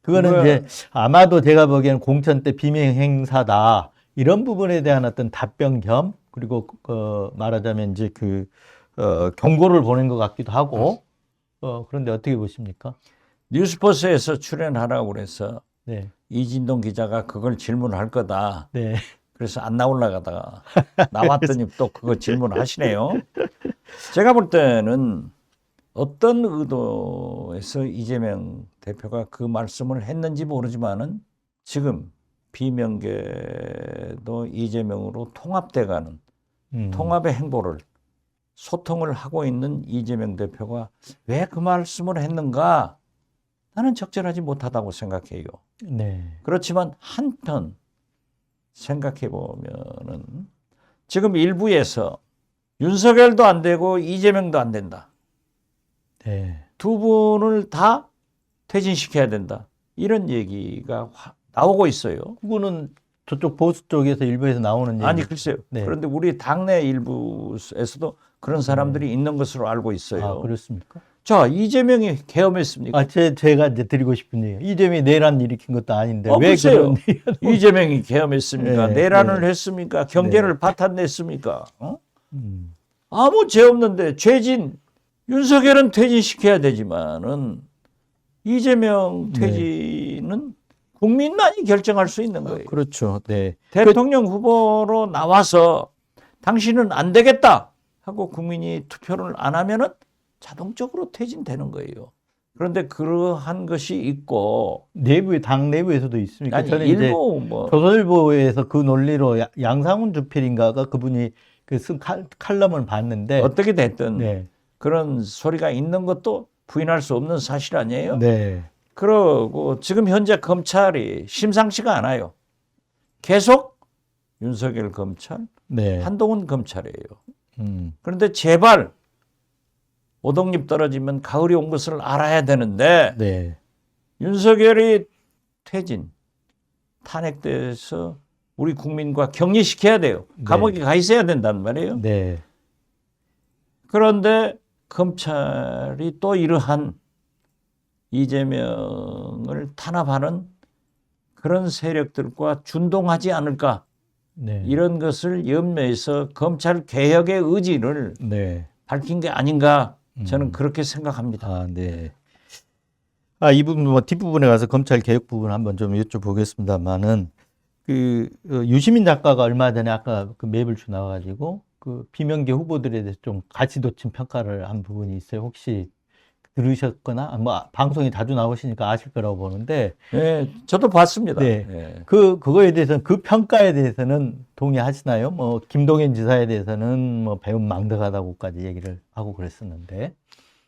그거는 이제 아마도 제가 보기에는 공천 때 비명 행사다. 이런 부분에 대한 어떤 답변 겸 그리고 말하자면 이제 경고를 보낸 것 같기도 하고 그런데 어떻게 보십니까? 뉴스포스에서 출연하라고 그래서 네. 이진동 기자가 그걸 질문할 거다. 네. 그래서 안 나오려다가 나왔더니 또 그거 질문하시네요. 제가 볼 때는 어떤 의도에서 이재명 대표가 그 말씀을 했는지 모르지만은 지금 비명계도 이재명으로 통합돼가는 통합의 행보를 소통을 하고 있는 이재명 대표가 왜 그 말씀을 했는가? 나는 적절하지 못하다고 생각해요. 네. 그렇지만 한편 생각해 보면은 지금 일부에서 윤석열도 안 되고 이재명도 안 된다. 네. 두 분을 다 퇴진시켜야 된다. 이런 얘기가 나오고 있어요. 그거는 저쪽 보수 쪽에서 일부에서 나오는 얘기. 아니 글쎄요. 네. 그런데 우리 당내 일부에서도 그런 사람들이 있는 것으로 알고 있어요. 아, 그렇습니까? 자, 이재명이 계엄했습니까? 아, 제가 이제 드리고 싶은 얘기. 이재명이 내란 일으킨 것도 아닌데 왜 글쎄요. 그런 얘기가 이재명이 계엄했습니까? 네, 내란을 네. 했습니까? 경제를 파탄냈습니까? 어? 음, 아무 죄 없는데 죄진 윤석열은 퇴진시켜야 되지만은 이재명 퇴진은 국민만이 결정할 수 있는 거예요. 그렇죠. 네. 대통령 후보로 나와서 당신은 안 되겠다 하고 국민이 투표를 안 하면은 자동적으로 퇴진되는 거예요. 그런데 그러한 것이 있고 당 내부에서도 있습니까? 아니 저는 이제 일부 뭐 조선일보에서 그 논리로 양상훈 주필인가가 그분이 쓴 칼럼을 봤는데 어떻게 됐든 네. 그런 소리가 있는 것도 부인할 수 없는 사실 아니에요? 네. 그러고 지금 현재 검찰이 심상치가 않아요. 계속 윤석열 검찰, 네. 한동훈 검찰이에요. 음, 그런데 제발 오동잎 떨어지면 가을이 온 것을 알아야 되는데 네. 윤석열이 퇴진, 탄핵돼서 우리 국민과 격리시켜야 돼요. 감옥에 가 있어야 된단 말이에요. 네. 그런데 검찰이 또 이러한 이재명을 탄압하는 그런 세력들과 준동하지 않을까 네. 이런 것을 염려해서 검찰 개혁의 의지를 네. 밝힌 게 아닌가 저는 그렇게 생각합니다. 아, 네. 이 부분 뭐 뒷부분에 가서 검찰 개혁 부분 한번 좀 여쭤보겠습니다만은 유시민 작가가 얼마 전에 아까 그 매불쇼 나와가지고 그 비명계 후보들에 대해서 좀 가치도친 평가를 한 부분이 있어요. 혹시 들으셨거나 뭐 방송에 자주 나오시니까 아실 거라고 보는데 네, 저도 봤습니다. 네. 네. 그거에 대해서는 그 평가에 대해서는 동의하시나요? 뭐 김동연 지사에 대해서는 뭐 배움 망덕하다고까지 얘기를 하고 그랬었는데.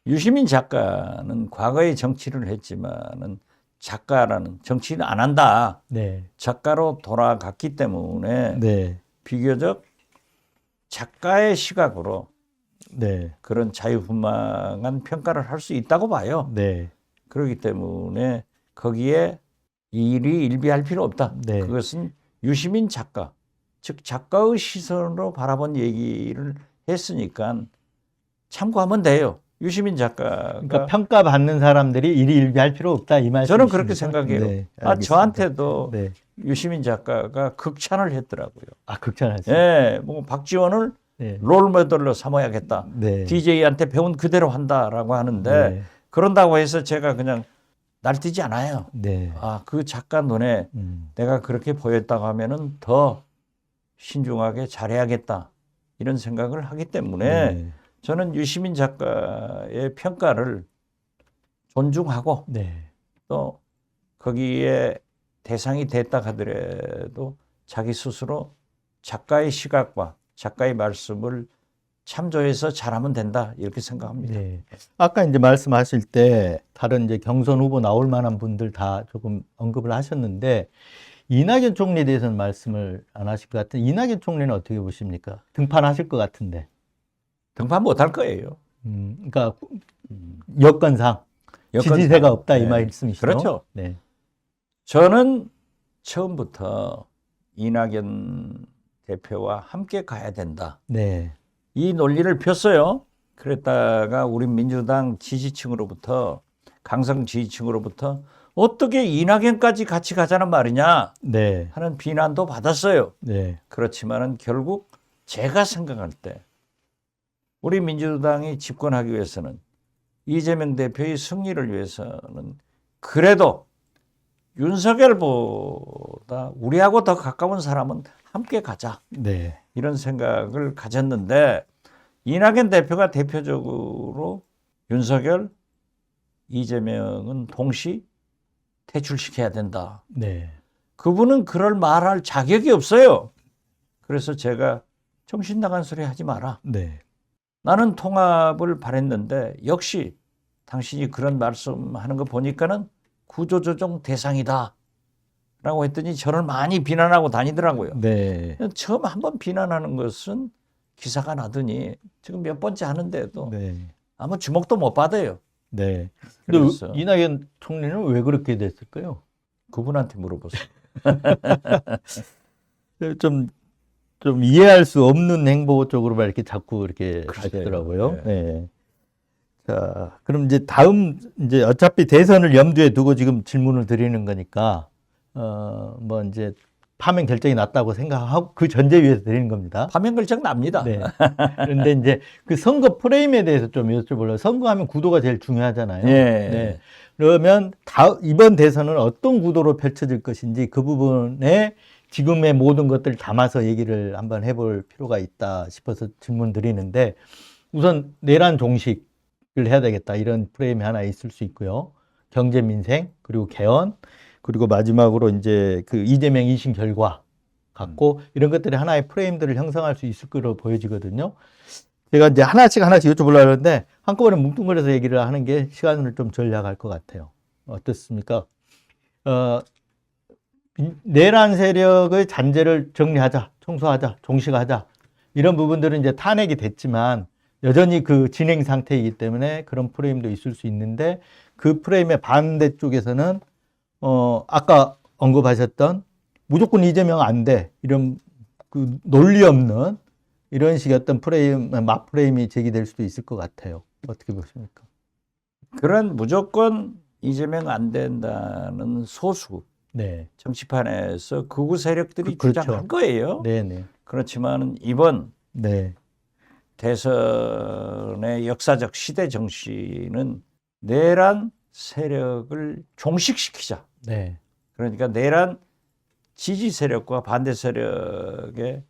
유시민 작가는 과거에 정치를 했지만은 작가라는 정치인 안 한다. 네. 작가로 돌아갔기 때문에 네. 비교적 작가의 시각으로 네. 그런 자유분방한 평가를 할 수 있다고 봐요. 네. 그렇기 때문에 거기에 일이 일비할 필요 없다. 네. 그것은 유시민 작가, 즉 작가의 시선으로 바라본 얘기를 했으니까 참고하면 돼요. 유시민 작가가 그러니까 평가받는 사람들이 일희일비할 필요 없다 이 말씀이십니까? 저는 그렇게 생각해요. 네, 알겠습니다. 저한테도 네. 유시민 작가가 극찬을 했더라고요. 아, 극찬하세요. 예, 뭐 박지원을 네. 롤모델로 삼아야겠다. 네. DJ한테 배운 그대로 한다라고 하는데 네. 그런다고 해서 제가 그냥 날뛰지 않아요. 네. 아, 그 작가 눈에 내가 그렇게 보였다고 하면은 더 신중하게 잘해야겠다. 이런 생각을 하기 때문에 네. 저는 유시민 작가의 평가를 존중하고 네. 또 거기에 대상이 됐다 하더라도 자기 스스로 작가의 시각과 작가의 말씀을 참조해서 잘하면 된다 이렇게 생각합니다. 네. 아까 이제 말씀하실 때 다른 이제 경선 후보 나올 만한 분들 다 조금 언급을 하셨는데 이낙연 총리에 대해서는 말씀을 안 하실 것 같은데 이낙연 총리는 어떻게 보십니까? 등판하실 것 같은데. 등판 못할 거예요. 그러니까 여건상 지지세가 없다 이 네. 말씀이시죠? 그렇죠. 네. 저는 처음부터 이낙연 대표와 함께 가야 된다. 네. 이 논리를 폈어요. 그랬다가 우리 민주당 지지층으로부터 강성 지지층으로부터 어떻게 이낙연까지 같이 가자는 말이냐 네. 하는 비난도 받았어요. 네. 그렇지만은 결국 제가 생각할 때 우리 민주당이 집권하기 위해서는 이재명 대표의 승리를 위해서는 그래도 윤석열보다 우리하고 더 가까운 사람은 함께 가자. 네. 이런 생각을 가졌는데 이낙연 대표가 대표적으로 윤석열, 이재명은 동시 퇴출시켜야 된다. 네. 그분은 그럴 말할 자격이 없어요. 그래서 제가 정신 나간 소리 하지 마라. 네. 나는 통합을 바랬는데 역시 당신이 그런 말씀하는 거 보니까는 구조조정 대상이다. 라고 했더니 저를 많이 비난하고 다니더라고요. 네. 처음 한번 비난하는 것은 기사가 나더니 지금 몇 번째 하는데도 네. 아무 주목도 못 받아요. 네. 근데 그래서 이낙연 총리는 왜 그렇게 됐을까요? 그분한테 물어보세요. 좀 이해할 수 없는 행보 쪽으로만 이렇게 자꾸 이렇게 글쎄요. 하시더라고요. 네. 네. 자, 그럼 이제 다음 이제 어차피 대선을 염두에 두고 지금 질문을 드리는 거니까 뭐 이제 파면 결정이 났다고 생각하고 그 전제 위에서 드리는 겁니다. 파면 결정 납니다. 네. 그런데 이제 그 선거 프레임에 대해서 좀 여쭤보려고. 선거하면 구도가 제일 중요하잖아요. 예. 네. 그러면 이번 대선은 어떤 구도로 펼쳐질 것인지 그 부분에 지금의 모든 것들을 담아서 얘기를 한번 해볼 필요가 있다 싶어서 질문 드리는데 우선 내란 종식을 해야 되겠다 이런 프레임이 하나 있을 수 있고요. 경제 민생 그리고 개헌 그리고 마지막으로 이제 그 이재명 2심 결과 갖고 이런 것들이 하나의 프레임들을 형성할 수 있을 거로 보여지거든요. 제가 이제 하나씩 여쭤보려고 하는데 한꺼번에 뭉뚱그려서 얘기를 하는 게 시간을 좀 절약할 것 같아요. 어떻습니까? 내란 세력의 잔재를 정리하자, 청소하자, 종식하자 이런 부분들은 이제 탄핵이 됐지만 여전히 그 진행 상태이기 때문에 그런 프레임도 있을 수 있는데 그 프레임의 반대쪽에서는 아까 언급하셨던 무조건 이재명 안 돼 이런 그 논리 없는 이런 식의 어떤 프레임, 맞프레임이 제기될 수도 있을 것 같아요. 어떻게 보십니까? 그런 무조건 이재명 안 된다는 소수 네. 정치판에서 극우 세력들이 그렇죠. 주장할 거예요. 네네. 그렇지만 이번 네. 대선의 역사적 시대 정신은 내란 세력을 종식시키자. 네. 그러니까 내란 지지 세력과 반대 세력의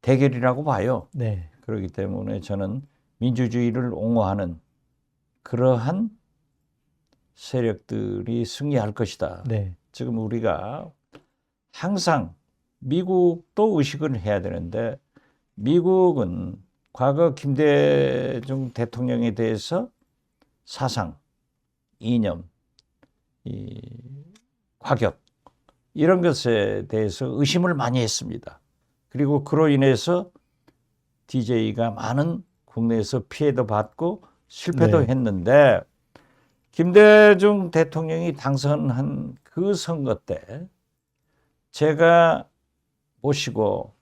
대결이라고 봐요. 네. 그렇기 때문에 저는 민주주의를 옹호하는 그러한 세력들이 승리할 것이다. 네. 지금 우리가 항상 미국도 의식을 해야 되는데 미국은 과거 김대중 대통령에 대해서 사상, 이념, 이 과격 이런 것에 대해서 의심을 많이 했습니다. 그리고 그로 인해서 DJ가 많은 국내에서 피해도 받고 실패도 네. 했는데 김대중 대통령이 당선한 그 선거 때 제가 모시고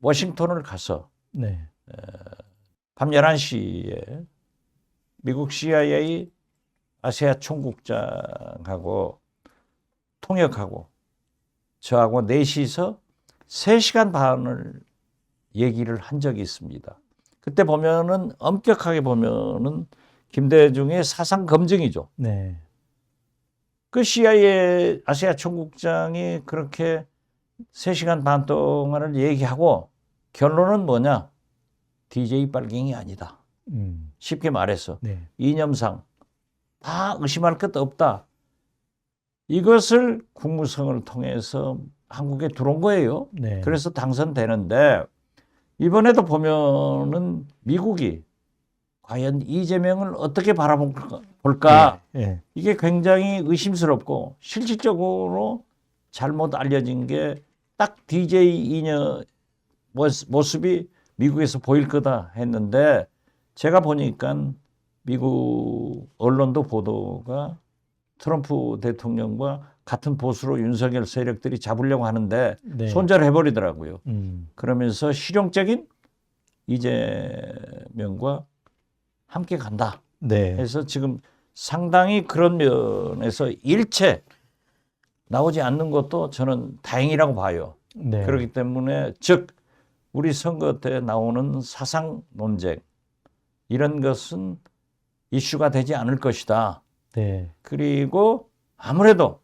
워싱턴을 가서 네. 밤 11시에 미국 CIA 아시아 총국장하고 통역하고 저하고 넷이서 3시간 반을 얘기를 한 적이 있습니다. 그때 보면은 엄격하게 보면은 김대중의 사상 검증이죠. 네. 그 CIA 아시아 총국장이 그렇게 3시간 반 동안을 얘기하고 결론은 뭐냐? DJ 빨갱이 아니다. 쉽게 말해서 네. 이념상 다 의심할 것 없다. 이것을 국무성을 통해서 한국에 들어온 거예요. 네. 그래서 당선되는데 이번에도 보면은 미국이 과연 이재명을 어떻게 바라볼까? 네. 이게 굉장히 의심스럽고 실질적으로 잘못 알려진 게 딱 DJ 이녀 모습이 미국에서 보일 거다 했는데 제가 보니까 미국 언론도 보도가 트럼프 대통령과 같은 보수로 윤석열 세력들이 잡으려고 하는데 네. 손절해버리더라고요. 그러면서 실용적인 이재명과 함께 간다 네. 해서 지금 상당히 그런 면에서 일체 나오지 않는 것도 저는 다행이라고 봐요. 네. 그렇기 때문에 즉 우리 선거 때 나오는 사상 논쟁 이런 것은 이슈가 되지 않을 것이다. 네. 그리고 아무래도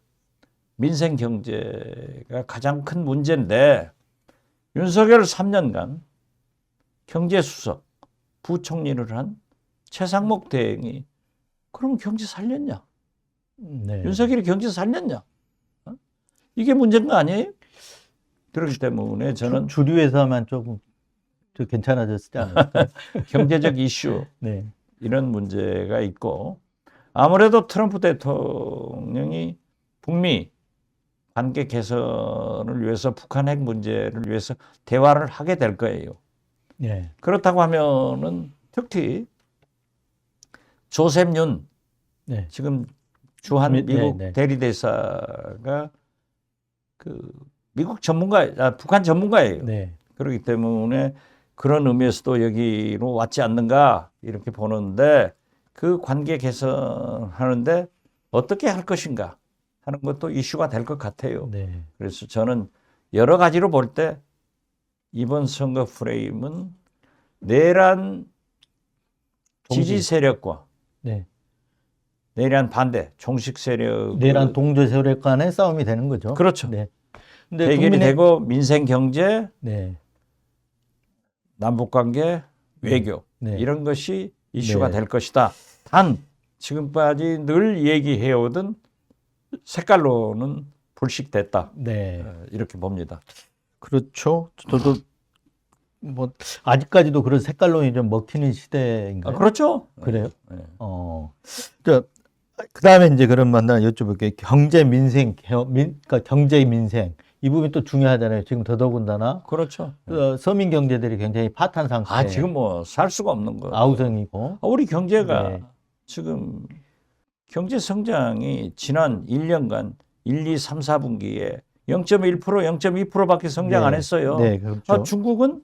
민생 경제가 가장 큰 문제인데 윤석열 3년간 경제수석, 부총리를 한 최상목 대행이 그럼 경제 살렸냐? 네. 윤석열이 경제 살렸냐? 이게 문제인 거 아니에요? 그렇기 때문에 저는 주류에서만 조금 좀 괜찮아졌지 않을까? 경제적 이슈 네. 이런 문제가 있고 아무래도 트럼프 대통령이 북미 관계 개선을 위해서 북한 핵 문제를 위해서 대화를 하게 될 거예요. 네. 그렇다고 하면은 특히 조셉 윤 네. 지금 주한 미국 네. 대리대사가 그 미국 북한 전문가예요. 네. 그렇기 때문에 그런 의미에서도 여기로 왔지 않는가 이렇게 보는데 그 관계 개선하는데 어떻게 할 것인가 하는 것도 이슈가 될 것 같아요. 네. 그래서 저는 여러 가지로 볼 때 이번 선거 프레임은 내란 지지 세력과 네. 내란 반대 종식 세력 내란 동조 세력 간의 싸움이 되는 거죠. 그렇죠. 네. 근데 대결이 되고 민생 경제 네. 남북 관계 외교 네. 이런 것이 이슈가 네. 될 것이다. 단 지금까지 늘 얘기해오던 색깔로는 불식됐다. 네. 이렇게 봅니다. 그렇죠. 저도 뭐 아직까지도 그런 색깔론이 좀 먹히는 시대인가요? 그렇죠. 그래요? 네. 그다음에 이제 그런 만나 여쭤볼게요. 경제 민생 그러니까 경제 민생 이 부분이 또 중요하잖아요. 지금 더더군다나 그렇죠. 서민 경제들이 굉장히 파탄 상태. 지금 뭐 살 수가 없는 거. 아우성이고. 우리 경제가 네. 지금 경제 성장이 지난 1년간 1, 2, 3, 4분기에 0.1%, 0.2%밖에 성장 안 했어요. 네, 그렇죠. 중국은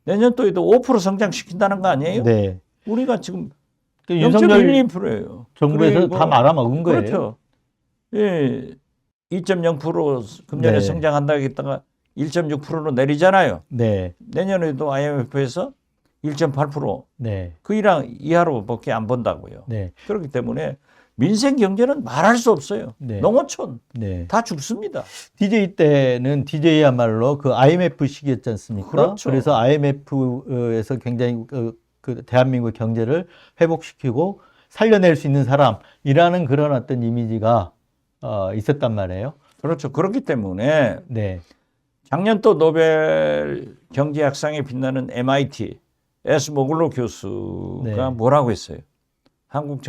내년도에도 5% 성장시킨다는 거 아니에요? 네. 우리가 지금 윤석열 0.12%예요. 정부에서 다 말아먹은 거예요. 그렇죠. 예, 2.0% 금년에 네. 성장한다고 했다가 1.6%로 내리잖아요. 네. 내년에도 IMF에서 1.8% 네. 그 이하로밖에 안 본다고요. 네. 그렇기 때문에 민생 경제는 말할 수 없어요. 네. 농어촌 네. 다 죽습니다. DJ 때는 DJ야말로 그 IMF 시기였지 않습니까? 그렇죠. 그래서 IMF에서 굉장히 그 대한민국 경제를 회복시키고 살려낼 수 있는 사람이라는 그런 어떤 이미지가 있었단 말이에요. 그렇죠. 그렇기 때문에 네. 작년 또 노벨 경제학상에 빛나는 MIT 에스모글로 교수가 네. 뭐라고 했어요? 한국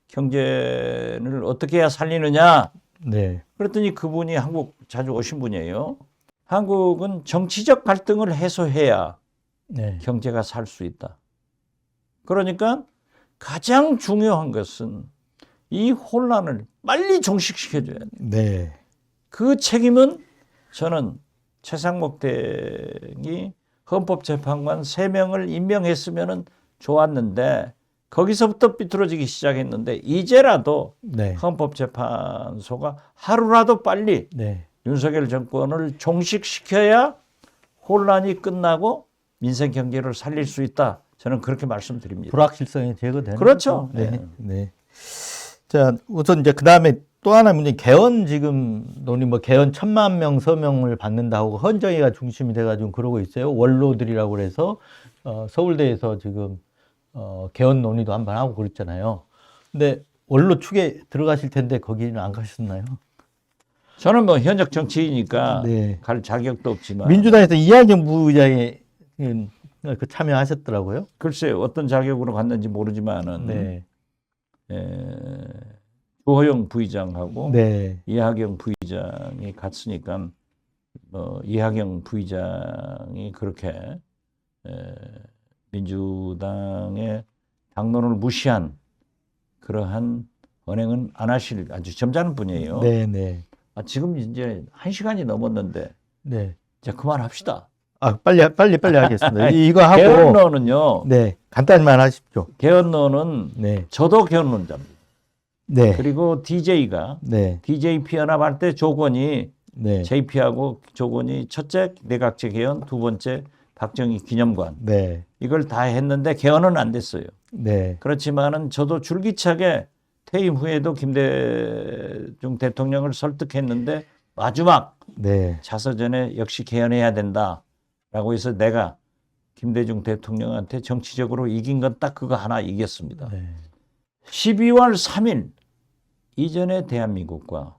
경제를 어떻게 해야 살리느냐. 네. 그랬더니 그분이 한국 자주 오신 분이에요. 한국은 정치적 갈등을 해소해야 네. 경제가 살 수 있다. 그러니까 가장 중요한 것은 이 혼란을 빨리 종식시켜줘야 돼. 네. 그 책임은 저는 최상목 대행이 헌법재판관 3명을 임명했으면 좋았는데 거기서부터 삐뚤어지기 시작했는데 이제라도 네. 헌법재판소가 하루라도 빨리 네. 윤석열 정권을 종식시켜야 혼란이 끝나고 민생 경제를 살릴 수 있다. 저는 그렇게 말씀드립니다. 불확실성이 제거되는 그렇죠. 거죠. 네. 네. 네. 자, 우선 이제 그다음에 또 하나 문제, 개헌 지금 논의 뭐 개헌 1,000만 명 서명을 받는다고 헌정이가 중심이 돼가지고 그러고 있어요. 원로들이라고 그래서 서울대에서 지금 개헌 논의도 한번 하고 그랬잖아요. 근데 원로 축에 들어가실 텐데 거기는 안 가셨나요? 저는 뭐 현역 정치이니까 네. 갈 자격도 없지만 민주당에서 이하경 부의장이 그 참여하셨더라고요. 글쎄요 어떤 자격으로 갔는지 모르지만은 네. 주호영 부의장하고 네. 이하경 부의장이 갔으니까 이하경 부의장이 그렇게 민주당의 당론을 무시한 그러한 언행은 안 하실 아주 점잖은 분이에요. 네. 네. 지금 이제 1시간이 넘었는데 네. 이제 그만합시다. 빨리 하겠습니다. 이거 하고 개헌론은요. 네. 간단히만 하십시오. 개헌론은 네. 저도 개헌론자입니다. 네. 그리고 DJ가 네. DJP 연합할 때 조건이 네. JP하고 조건이 첫째 내각제 개헌, 두 번째 박정희 기념관 네. 이걸 다 했는데 개헌은 안 됐어요. 네. 그렇지만은 저도 줄기차게 퇴임 후에도 김대중 대통령을 설득했는데 마지막 네. 자서전에 역시 개헌해야 된다라고 해서 내가 김대중 대통령한테 정치적으로 이긴 건 딱 그거 하나 이겼습니다. 네. 12월 3일 이전의 대한민국과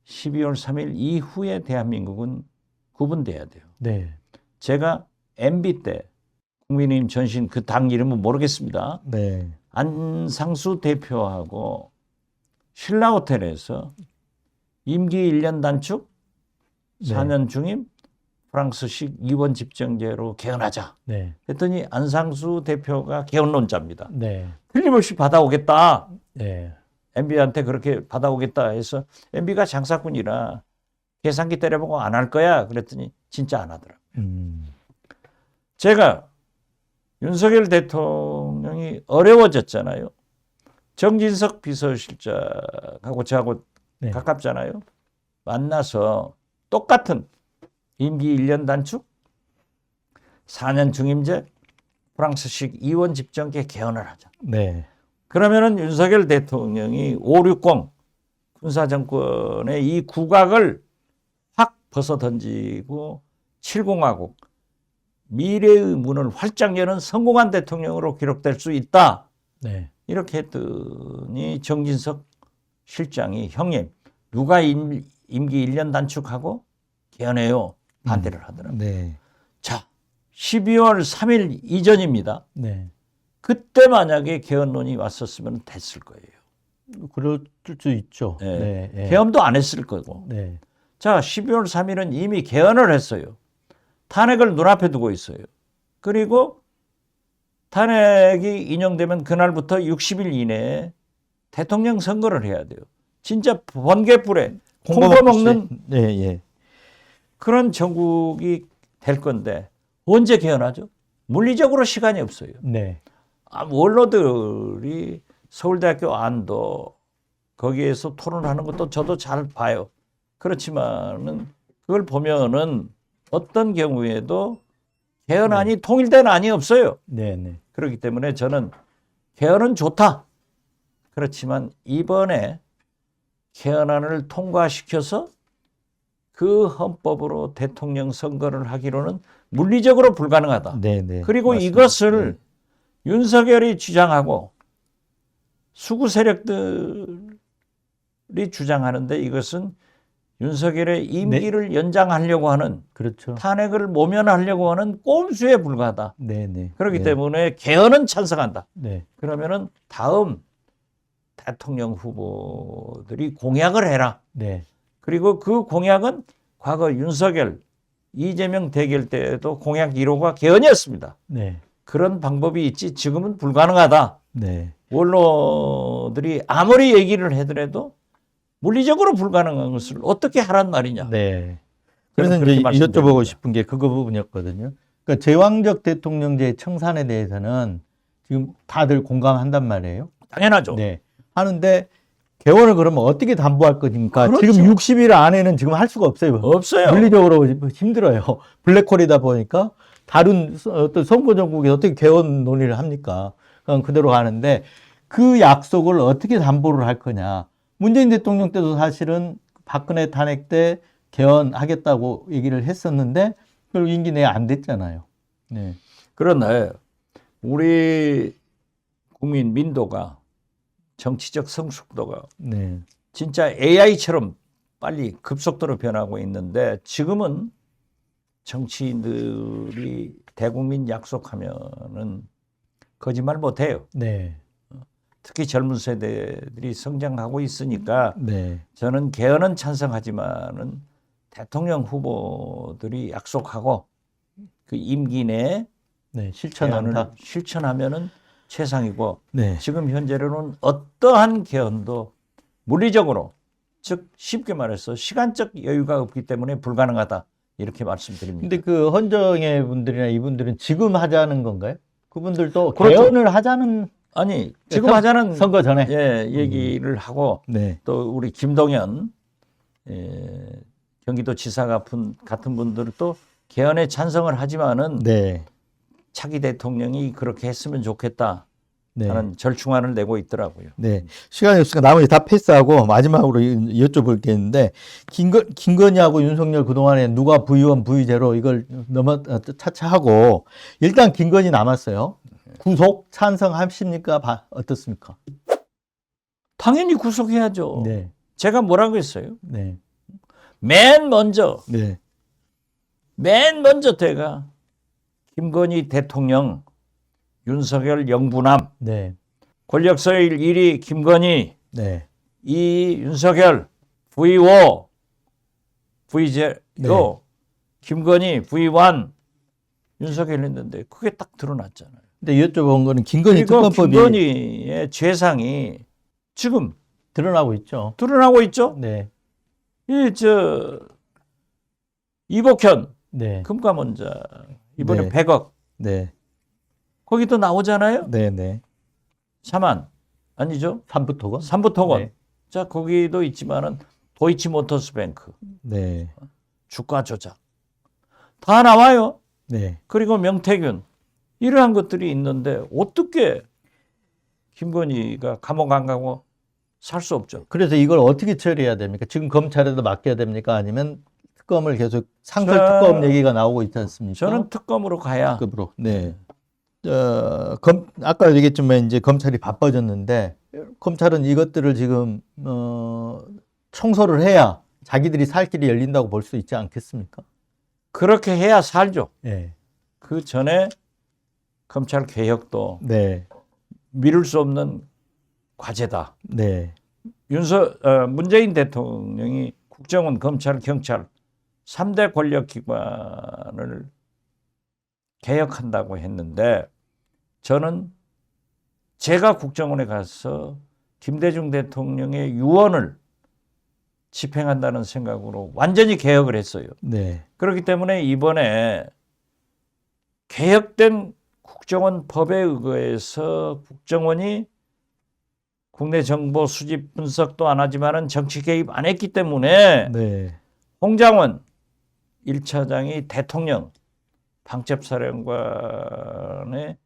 12월 3일 이후의 대한민국은 구분돼야 돼요. 네. 제가 MB 때 국민의힘 전신 그 당 이름은 모르겠습니다. 네. 안상수 대표하고 신라호텔에서 임기 1년 단축, 네. 4년 중임, 프랑스식 이원 집정제로 개헌하자. 네. 했더니 안상수 대표가 개헌론자입니다. 네. 틀림없이 받아오겠다. 네. MB한테 그렇게 받아오겠다 해서 MB가 장사꾼이라 계산기 때려보고 안 할 거야. 그랬더니 진짜 안 하더라고요. 제가 윤석열 대통령이 어려워졌잖아요. 정진석 비서실장하고 저하고 네. 가깝잖아요. 만나서 똑같은 임기 1년 단축, 4년 중임제, 프랑스식 이원 집정계 개헌을 하자. 네. 그러면은 윤석열 대통령이 560 군사정권의 이 국악을 확 벗어던지고 7공화국 미래의 문을 활짝 여는 성공한 대통령으로 기록될 수 있다. 네. 이렇게 했더니 정진석 실장이 형님 누가 임기 1년 단축하고 개헌해요. 반대를 하더라고요. 네. 자, 12월 3일 이전입니다. 네. 그때 만약에 개헌론이 왔었으면 됐을 거예요. 그럴 수 있죠. 네. 네. 네. 개헌도 안 했을 거고. 네. 자, 12월 3일은 이미 개헌을 했어요. 탄핵을 눈앞에 두고 있어요. 그리고 탄핵이 인용되면 그날부터 60일 이내에 대통령 선거를 해야 돼요. 진짜 번개불에 콩고 먹는 네, 예. 그런 정국이 될 건데 언제 개헌하죠? 물리적으로 시간이 없어요. 네. 원로들이 서울대학교 안도 거기에서 토론하는 것도 저도 잘 봐요. 그렇지만은 그걸 보면은 어떤 경우에도 개헌안이 통일된 안이 없어요. 네, 네. 그렇기 때문에 저는 개헌은 좋다. 그렇지만 이번에 개헌안을 통과시켜서 그 헌법으로 대통령 선거를 하기로는 물리적으로 불가능하다. 네, 네. 그리고 맞습니다. 이것을 윤석열이 주장하고 수구 세력들이 주장하는데 이것은 윤석열의 임기를 연장하려고 하는 그렇죠. 탄핵을 모면하려고 하는 꼼수에 불과하다. 네, 네. 그렇기 네. 때문에 개헌은 찬성한다. 네. 그러면은 다음 대통령 후보들이 공약을 해라. 네. 그리고 그 공약은 과거 윤석열, 이재명 대결 때도 공약 1호가 개헌이었습니다. 네. 그런 방법이 있지 지금은 불가능하다. 네. 원로들이 아무리 얘기를 하더라도 물리적으로 불가능한 것을 어떻게 하란 말이냐. 네. 그래서 그렇게 이제 말씀드립니다. 여쭤보고 싶은 게 그거 부분이었거든요. 그러니까 제왕적 대통령제 청산에 대해서는 지금 다들 공감한단 말이에요. 당연하죠. 네. 하는데 개헌을 그러면 어떻게 담보할 것입니까? 그렇죠. 지금 60일 안에는 지금 할 수가 없어요. 없어요. 물리적으로 힘들어요. 블랙홀이다 보니까 다른 어떤 선거 전국에 어떻게 개헌 논의를 합니까? 그냥 그대로 가는데 그 약속을 어떻게 담보를 할 거냐. 문재인 대통령 때도 사실은 박근혜 탄핵 때 개헌하겠다고 얘기를 했었는데 결국 임기 내에 안 됐잖아요. 네. 그러나 우리 국민 민도가 정치적 성숙도가 네. 진짜 AI처럼 빨리 급속도로 변하고 있는데 지금은 정치인들이 대국민 약속하면은 거짓말 못해요. 네. 특히 젊은 세대들이 성장하고 있으니까 네. 저는 개헌은 찬성하지만은 대통령 후보들이 약속하고 그 임기 내에 네. 개헌을 실천한다. 실천하면은 최상이고 네. 지금 현재로는 어떠한 개헌도 물리적으로 즉 쉽게 말해서 시간적 여유가 없기 때문에 불가능하다 이렇게 말씀드립니다. 근데 그 헌정의 분들이나 이분들은 지금 하자는 건가요? 그분들도 그렇죠. 개헌을 하자는 아니 지금 선- 하자는 선거 전에. 얘기를 하고 네. 또 우리 김동연 경기도지사 같은 분들도 개헌에 찬성을 하지만은 네. 차기 대통령이 그렇게 했으면 좋겠다 네. 하는 절충안을 내고 있더라고요. 네. 시간이 없으니까 나머지 다 패스하고 마지막으로 여쭤볼 게 있는데 김건희하고 윤석열 그동안에 누가 부의원 부의제로 이걸 차차하고 일단 김건희 남았어요. 구속 찬성하십니까? 어떻습니까? 당연히 구속해야죠. 네. 제가 뭐라고 했어요? 네. 맨 먼저 네. 제가 김건희 대통령, 윤석열 영부남, 네. 권력서열 1위 김건희, 네. 2위 윤석열, V5, V제로, 네. 김건희, V1, 윤석열 했는데 그게 딱 드러났잖아요. 근데 여쭤본 거는 김건희 그리고 특검법이 김건희의 죄상이 지금 드러나고 있죠. 드러나고 있죠. 네. 이복현 네. 금감원자 이번에 네. 100억 네. 거기도 나오잖아요. 네. 네. 사만 아니죠? 삼부토건? 삼부토건. 네. 자 거기도 있지만은 도이치모터스뱅크 네. 주가 조작 다 나와요. 네. 그리고 명태균 이러한 것들이 있는데 어떻게 김건희가 감옥 안 가고 살 수 없죠. 그래서 이걸 어떻게 처리해야 됩니까? 지금 검찰에도 맡겨야 됩니까? 아니면 특검을 계속 상설 저- 특검 얘기가 나오고 있지 않습니까? 저는 특검으로 가야 특검으로. 네. 아까 얘기했지만 이제 검찰이 바빠졌는데 검찰은 이것들을 지금 청소를 해야 자기들이 살 길이 열린다고 볼 수 있지 않겠습니까? 그렇게 해야 살죠. 네. 그 전에 검찰 개혁도 네. 미룰 수 없는 과제다. 네. 문재인 대통령이 국정원, 검찰, 경찰 3대 권력기관을 개혁한다고 했는데 저는 제가 국정원에 가서 김대중 대통령의 유언을 집행한다는 생각으로 완전히 개혁을 했어요. 네. 그렇기 때문에 이번에 개혁된 국정원 법에 의거해서 국정원이 국내 정보 수집 분석도 안 하지만은 정치 개입 안 했기 때문에 네. 홍장원 1차장이 대통령 방첩사령관의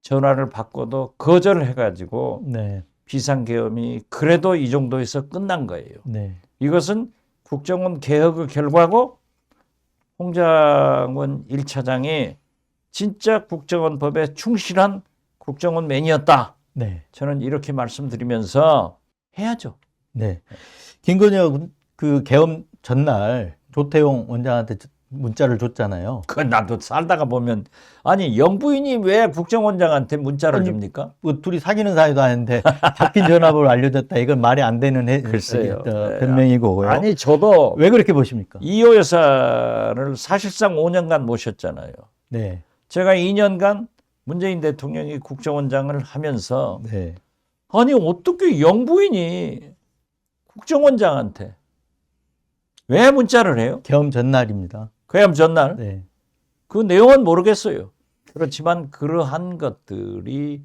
전화를 받고도 거절을 해가지고 네. 비상계엄이 그래도 이 정도에서 끝난 거예요. 네. 이것은 국정원 개혁의 결과고 홍장원 1차장이 진짜 국정원 법에 충실한 국정원맨이었다. 네. 저는 이렇게 말씀드리면서 해야죠. 네. 김건희가 그 계엄 전날 조태용 원장한테 문자를 줬잖아요. 그 나도 살다가 보면 아니 영부인이 왜 국정원장한테 문자를 아니, 줍니까? 뭐 둘이 사귀는 사이도 아닌데 바뀐 전화번호 알려줬다. 이건 말이 안 되는 글쎄요. 변명이고요. 아니 저도 왜 그렇게 보십니까? 이호 여사를 사실상 5년간 모셨잖아요. 네, 제가 2년간 문재인 대통령이 국정원장을 하면서 네, 아니 어떻게 영부인이 국정원장한테 왜 문자를 해요? 계엄 전날입니다. 계엄 전날 네, 그 내용은 모르겠어요. 그렇지만 그러한 것들이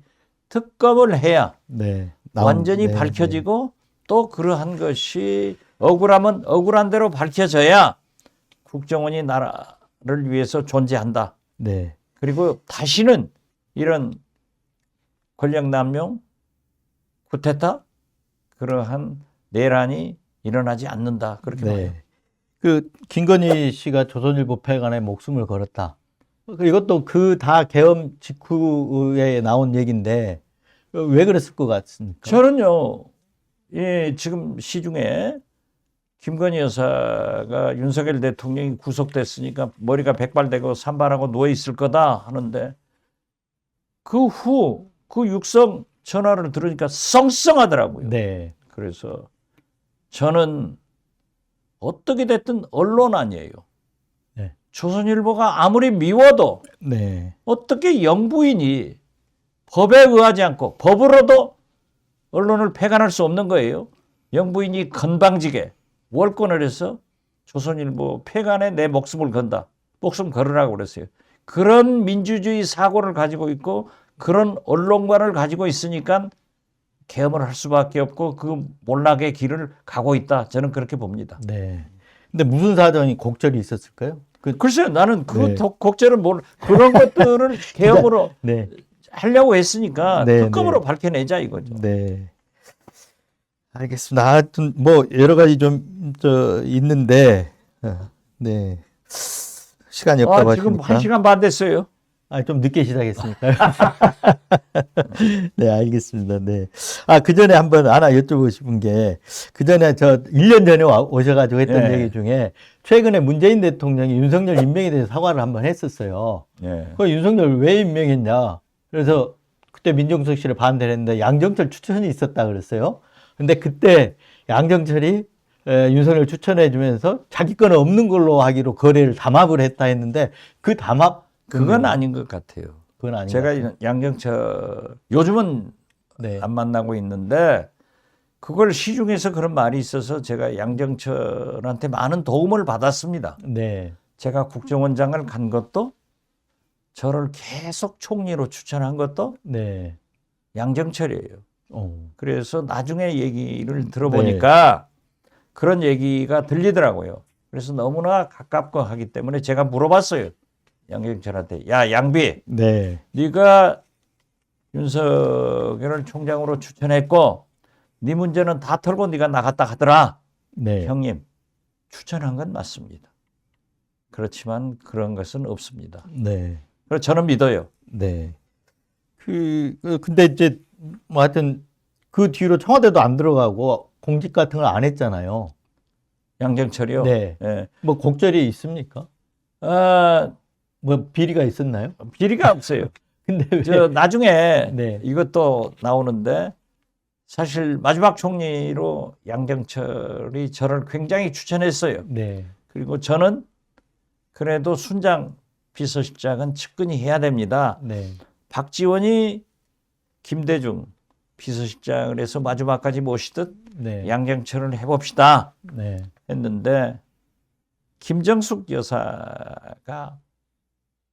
특검을 해야 네, 완전히 네, 밝혀지고 또 그러한 것이 억울하면 억울한 대로 밝혀져야 국정원이 나라를 위해서 존재한다. 네, 그리고 다시는 이런 권력 남용, 쿠데타 그러한 내란이 일어나지 않는다. 그렇게 봐요. 네. 그 김건희 씨가 조선일보 폐간에 목숨을 걸었다. 이것도 그 다 계엄 직후에 나온 얘기인데 왜 그랬을 것 같습니까? 저는요, 예, 지금 시중에 김건희 여사가 윤석열 대통령이 구속됐으니까 머리가 백발되고 산발하고 누워 있을 거다 하는데 그 후 그 육성 전화를 들으니까 썽썽하더라고요. 네, 그래서 저는 어떻게 됐든 언론 아니에요. 네. 조선일보가 아무리 미워도 네, 어떻게 영부인이 법에 의하지 않고 법으로도 언론을 폐간할 수 없는 거예요. 영부인이 건방지게 월권을 해서 조선일보 폐간에 내 목숨을 건다. 목숨 걸으라고 그랬어요. 그런 민주주의 사고를 가지고 있고 그런 언론관을 가지고 있으니까 계엄을 할 수밖에 없고 그 몰락의 길을 가고 있다. 저는 그렇게 봅니다. 네. 근데 무슨 사정이 곡절이 있었을까요? 글쎄요. 나는 그 네. 곡절은 그런 것들을 계엄으로 네, 하려고 했으니까 네, 특검으로 네. 밝혀내자 이거죠. 네. 알겠습니다. 하여튼 뭐 여러 가지 좀 있는데 네. 시간이 없다고 지금 하시니까 1시간 반 됐어요. 좀 늦게 시작했으니까요. 네, 알겠습니다. 네. 그 전에 한번 하나 여쭤보고 싶은 게, 그 전에 1년 전에 오셔가지고 했던 네. 얘기 중에, 최근에 문재인 대통령이 윤석열 임명에 대해서 사과를 한번 했었어요. 예. 그 윤석열 왜 임명했냐? 그래서 그때 민정수석실에 반대를 했는데, 양정철 추천이 있었다 그랬어요. 근데 그때 양정철이 윤석열 추천해주면서 자기 거는 없는 걸로 하기로 거래를 담합을 했다 했는데, 그 담합, 그건 아닌 것 같아요. 그건 아닌 것 제가 같아요. 양정철 요즘은 네. 안 만나고 있는데 그걸 시중에서 그런 말이 있어서 제가 양정철한테 많은 도움을 받았습니다. 네. 제가 국정원장을 간 것도 저를 계속 총리로 추천한 것도 네. 양정철이에요. 어. 그래서 나중에 얘기를 들어보니까 그런 얘기가 들리더라고요. 그래서 너무나 가깝고 하기 때문에 제가 물어봤어요. 양정철한테. 야, 양비. 네. 네가 윤석열을 총장으로 추천했고 네 문제는 다 털고 네가 나갔다 하더라. 네. 형님, 추천한 건 맞습니다. 그렇지만 그런 것은 없습니다. 네. 그래서 저는 믿어요. 네. 근데 이제 뭐 하여튼 그 뒤로 청와대도 안 들어가고 공직 같은 걸 안 했잖아요. 양정철이요. 네. 예. 뭐 곡절이 있습니까? 뭐 비리가 있었나요? 비리가 없어요. 근데 왜? 저 나중에 네. 이것도 나오는데 사실 마지막 총리로 양정철이 저를 굉장히 추천했어요. 네. 그리고 저는 그래도 순장 비서실장은 측근히 해야 됩니다. 네. 박지원이 김대중 비서실장을 해서 마지막까지 모시듯 네. 양정철을 해봅시다 네. 했는데 김정숙 여사가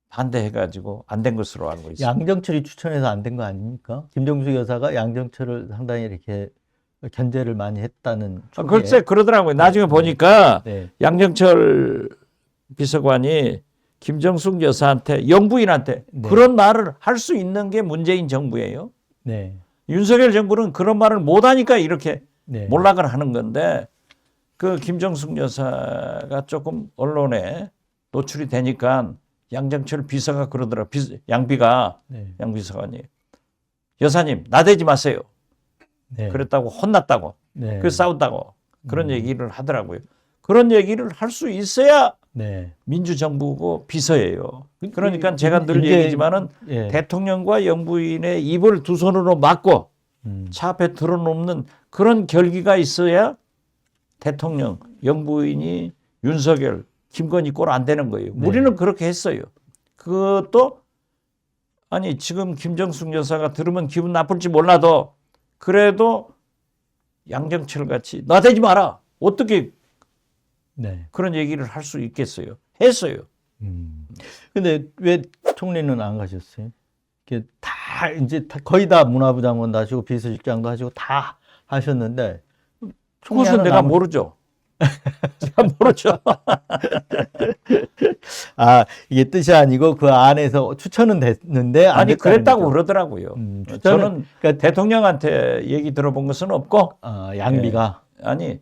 반대해가지고 안 된 것으로 알고 있습니다. 양정철이 추천해서 안 된 거 아닙니까? 김정숙 여사가 양정철을 상당히 이렇게 견제를 많이 했다는 초기에. 글쎄 그러더라고요. 나중에 보니까 네. 양정철 비서관이 김정숙 여사한테 영부인한테 네. 그런 말을 할 수 있는 게 문재인 정부예요. 네. 윤석열 정부는 그런 말을 못하니까 이렇게 네. 몰락을 하는 건데 그 김정숙 여사가 조금 언론에 노출이 되니까 양정철 비서가 그러더라. 양비가 네. 양비서관이 여사님 나대지 마세요. 네. 그랬다고 혼났다고. 네. 그래서 싸웠다고. 그런 얘기를 하더라고요. 그런 얘기를 할 수 있어야 네. 민주정부고 비서예요. 그러니까 제가 늘 이제- 얘기지만은 예. 대통령과 영부인의 입을 두 손으로 막고 차 앞에 들어놓는 그런 결기가 있어야 대통령, 영부인이 윤석열, 김건희 꼴 안 되는 거예요. 네. 우리는 그렇게 했어요. 그것도 아니 지금 김정숙 여사가 들으면 기분 나쁠지 몰라도 그래도 양정철 같이 나대지 마라. 어떻게 네. 그런 얘기를 할 수 있겠어요? 했어요. 근데 왜 총리는 안 가셨어요? 이게 다 이제 거의 다 문화부 장관도 하시고 비서실장도 하시고 다 하셨는데 그것은 내가 모르죠. 제가 모르죠. 아, 이게 뜻이 아니고 그 안에서 추천은 됐는데 안 아니 됐다는 그랬다고 거죠. 그러더라고요. 추천은- 저는 그러니까 대통령한테 얘기 들어본 것은 없고 양비가 아니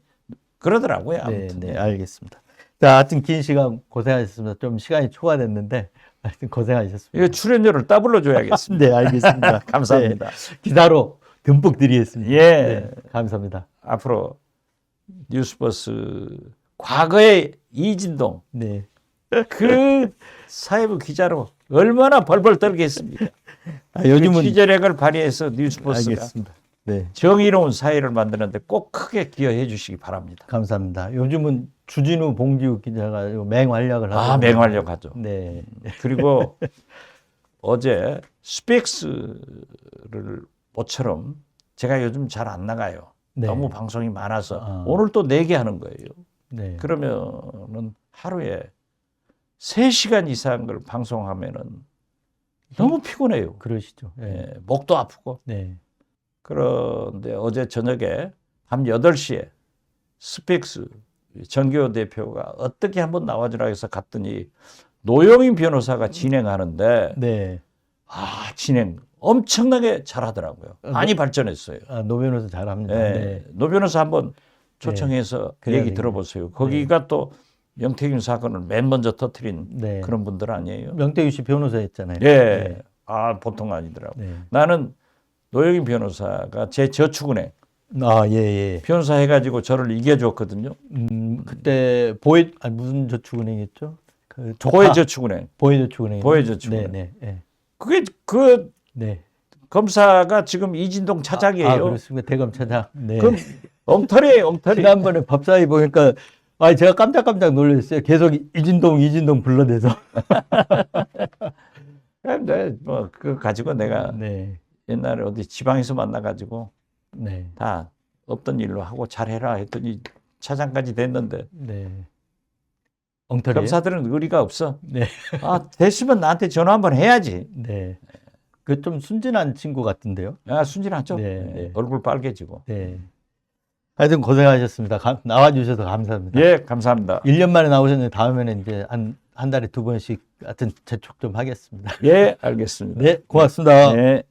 그러더라고요. 네, 아무튼. 네, 알겠습니다. 자, 하여튼 긴 시간 고생하셨습니다. 좀 시간이 초과됐는데 하여튼 고생하셨습니다. 이거 출연료를 더블로 줘야겠습니다. 네, 알겠습니다. 감사합니다. 네, 기사로 듬뿍 드리겠습니다. 예. 네, 감사합니다. 앞으로 뉴스버스 과거의 이진동 네. 그 사회부 기자로 얼마나 벌벌 떨겠습니까? 그 요즘은 취재력을 발휘해서 뉴스버스가 알겠습니다. 네, 정의로운 사회를 만드는데 꼭 크게 기여해 주시기 바랍니다. 감사합니다. 요즘은 주진우, 봉지욱 기자가 맹활약을 하고 맹활약 하죠. 네, 그리고 어제 스펙스를 모처럼 제가 요즘 잘 안 나가요. 네. 너무 방송이 많아서 아. 오늘 또 4개 하는 거예요. 네, 그러면은 하루에 3시간 이상을 방송하면은 너무 피곤해요. 그러시죠. 네, 예, 목도 아프고. 네, 그런데 어제 저녁에 밤 8시에 스펙스 정기호 대표가 어떻게 한번 나와주라 해서 갔더니 노영인 변호사가 진행하는데 네. 진행 엄청나게 잘하더라고요. 많이 발전했어요. 아, 노 변호사 잘합니다. 예, 네, 노 변호사 한번 초청해서 그래야 얘기 되겠네. 들어보세요. 거기가 또 명태균 사건을 맨 먼저 터뜨린 네. 그런 분들 아니에요? 명태규 씨 변호사였잖아요. 예. 보통 아니더라고. 네. 나는 노영인 변호사가 제 저축은행 아, 예, 예. 변호사 해가지고 저를 이겨줬거든요. 그때 무슨 저축은행이었죠? 그 보혜저축은행. 보혜저축은행. 보혜저축은행. 네, 네, 그게 그 네. 검사가 지금 이진동 차장이에요. 그렇습니다. 대검차장. 네. 그럼 엉터리예요, 엉터리. 지난번에 법사위 보니까 제가 깜짝깜짝 놀랐어요. 계속 이진동 불러대서. 근데 뭐 그거 가지고 내가 네, 옛날에 어디 지방에서 만나가지고 네, 다 없던 일로 하고 잘해라 했더니 차장까지 됐는데 네. 엉터리. 검사들은 의리가 없어. 네, 됐으면 나한테 전화 한번 해야지. 네. 그 좀 순진한 친구 같은데요. 순진하죠. 네, 네. 얼굴 빨개지고. 네. 하여튼 고생하셨습니다. 나와주셔서 감사합니다. 예, 감사합니다. 1년 만에 나오셨는데 다음에는 이제 한 달에 2번씩 하여튼 재촉 좀 하겠습니다. 예, 알겠습니다. 네, 고맙습니다. 네.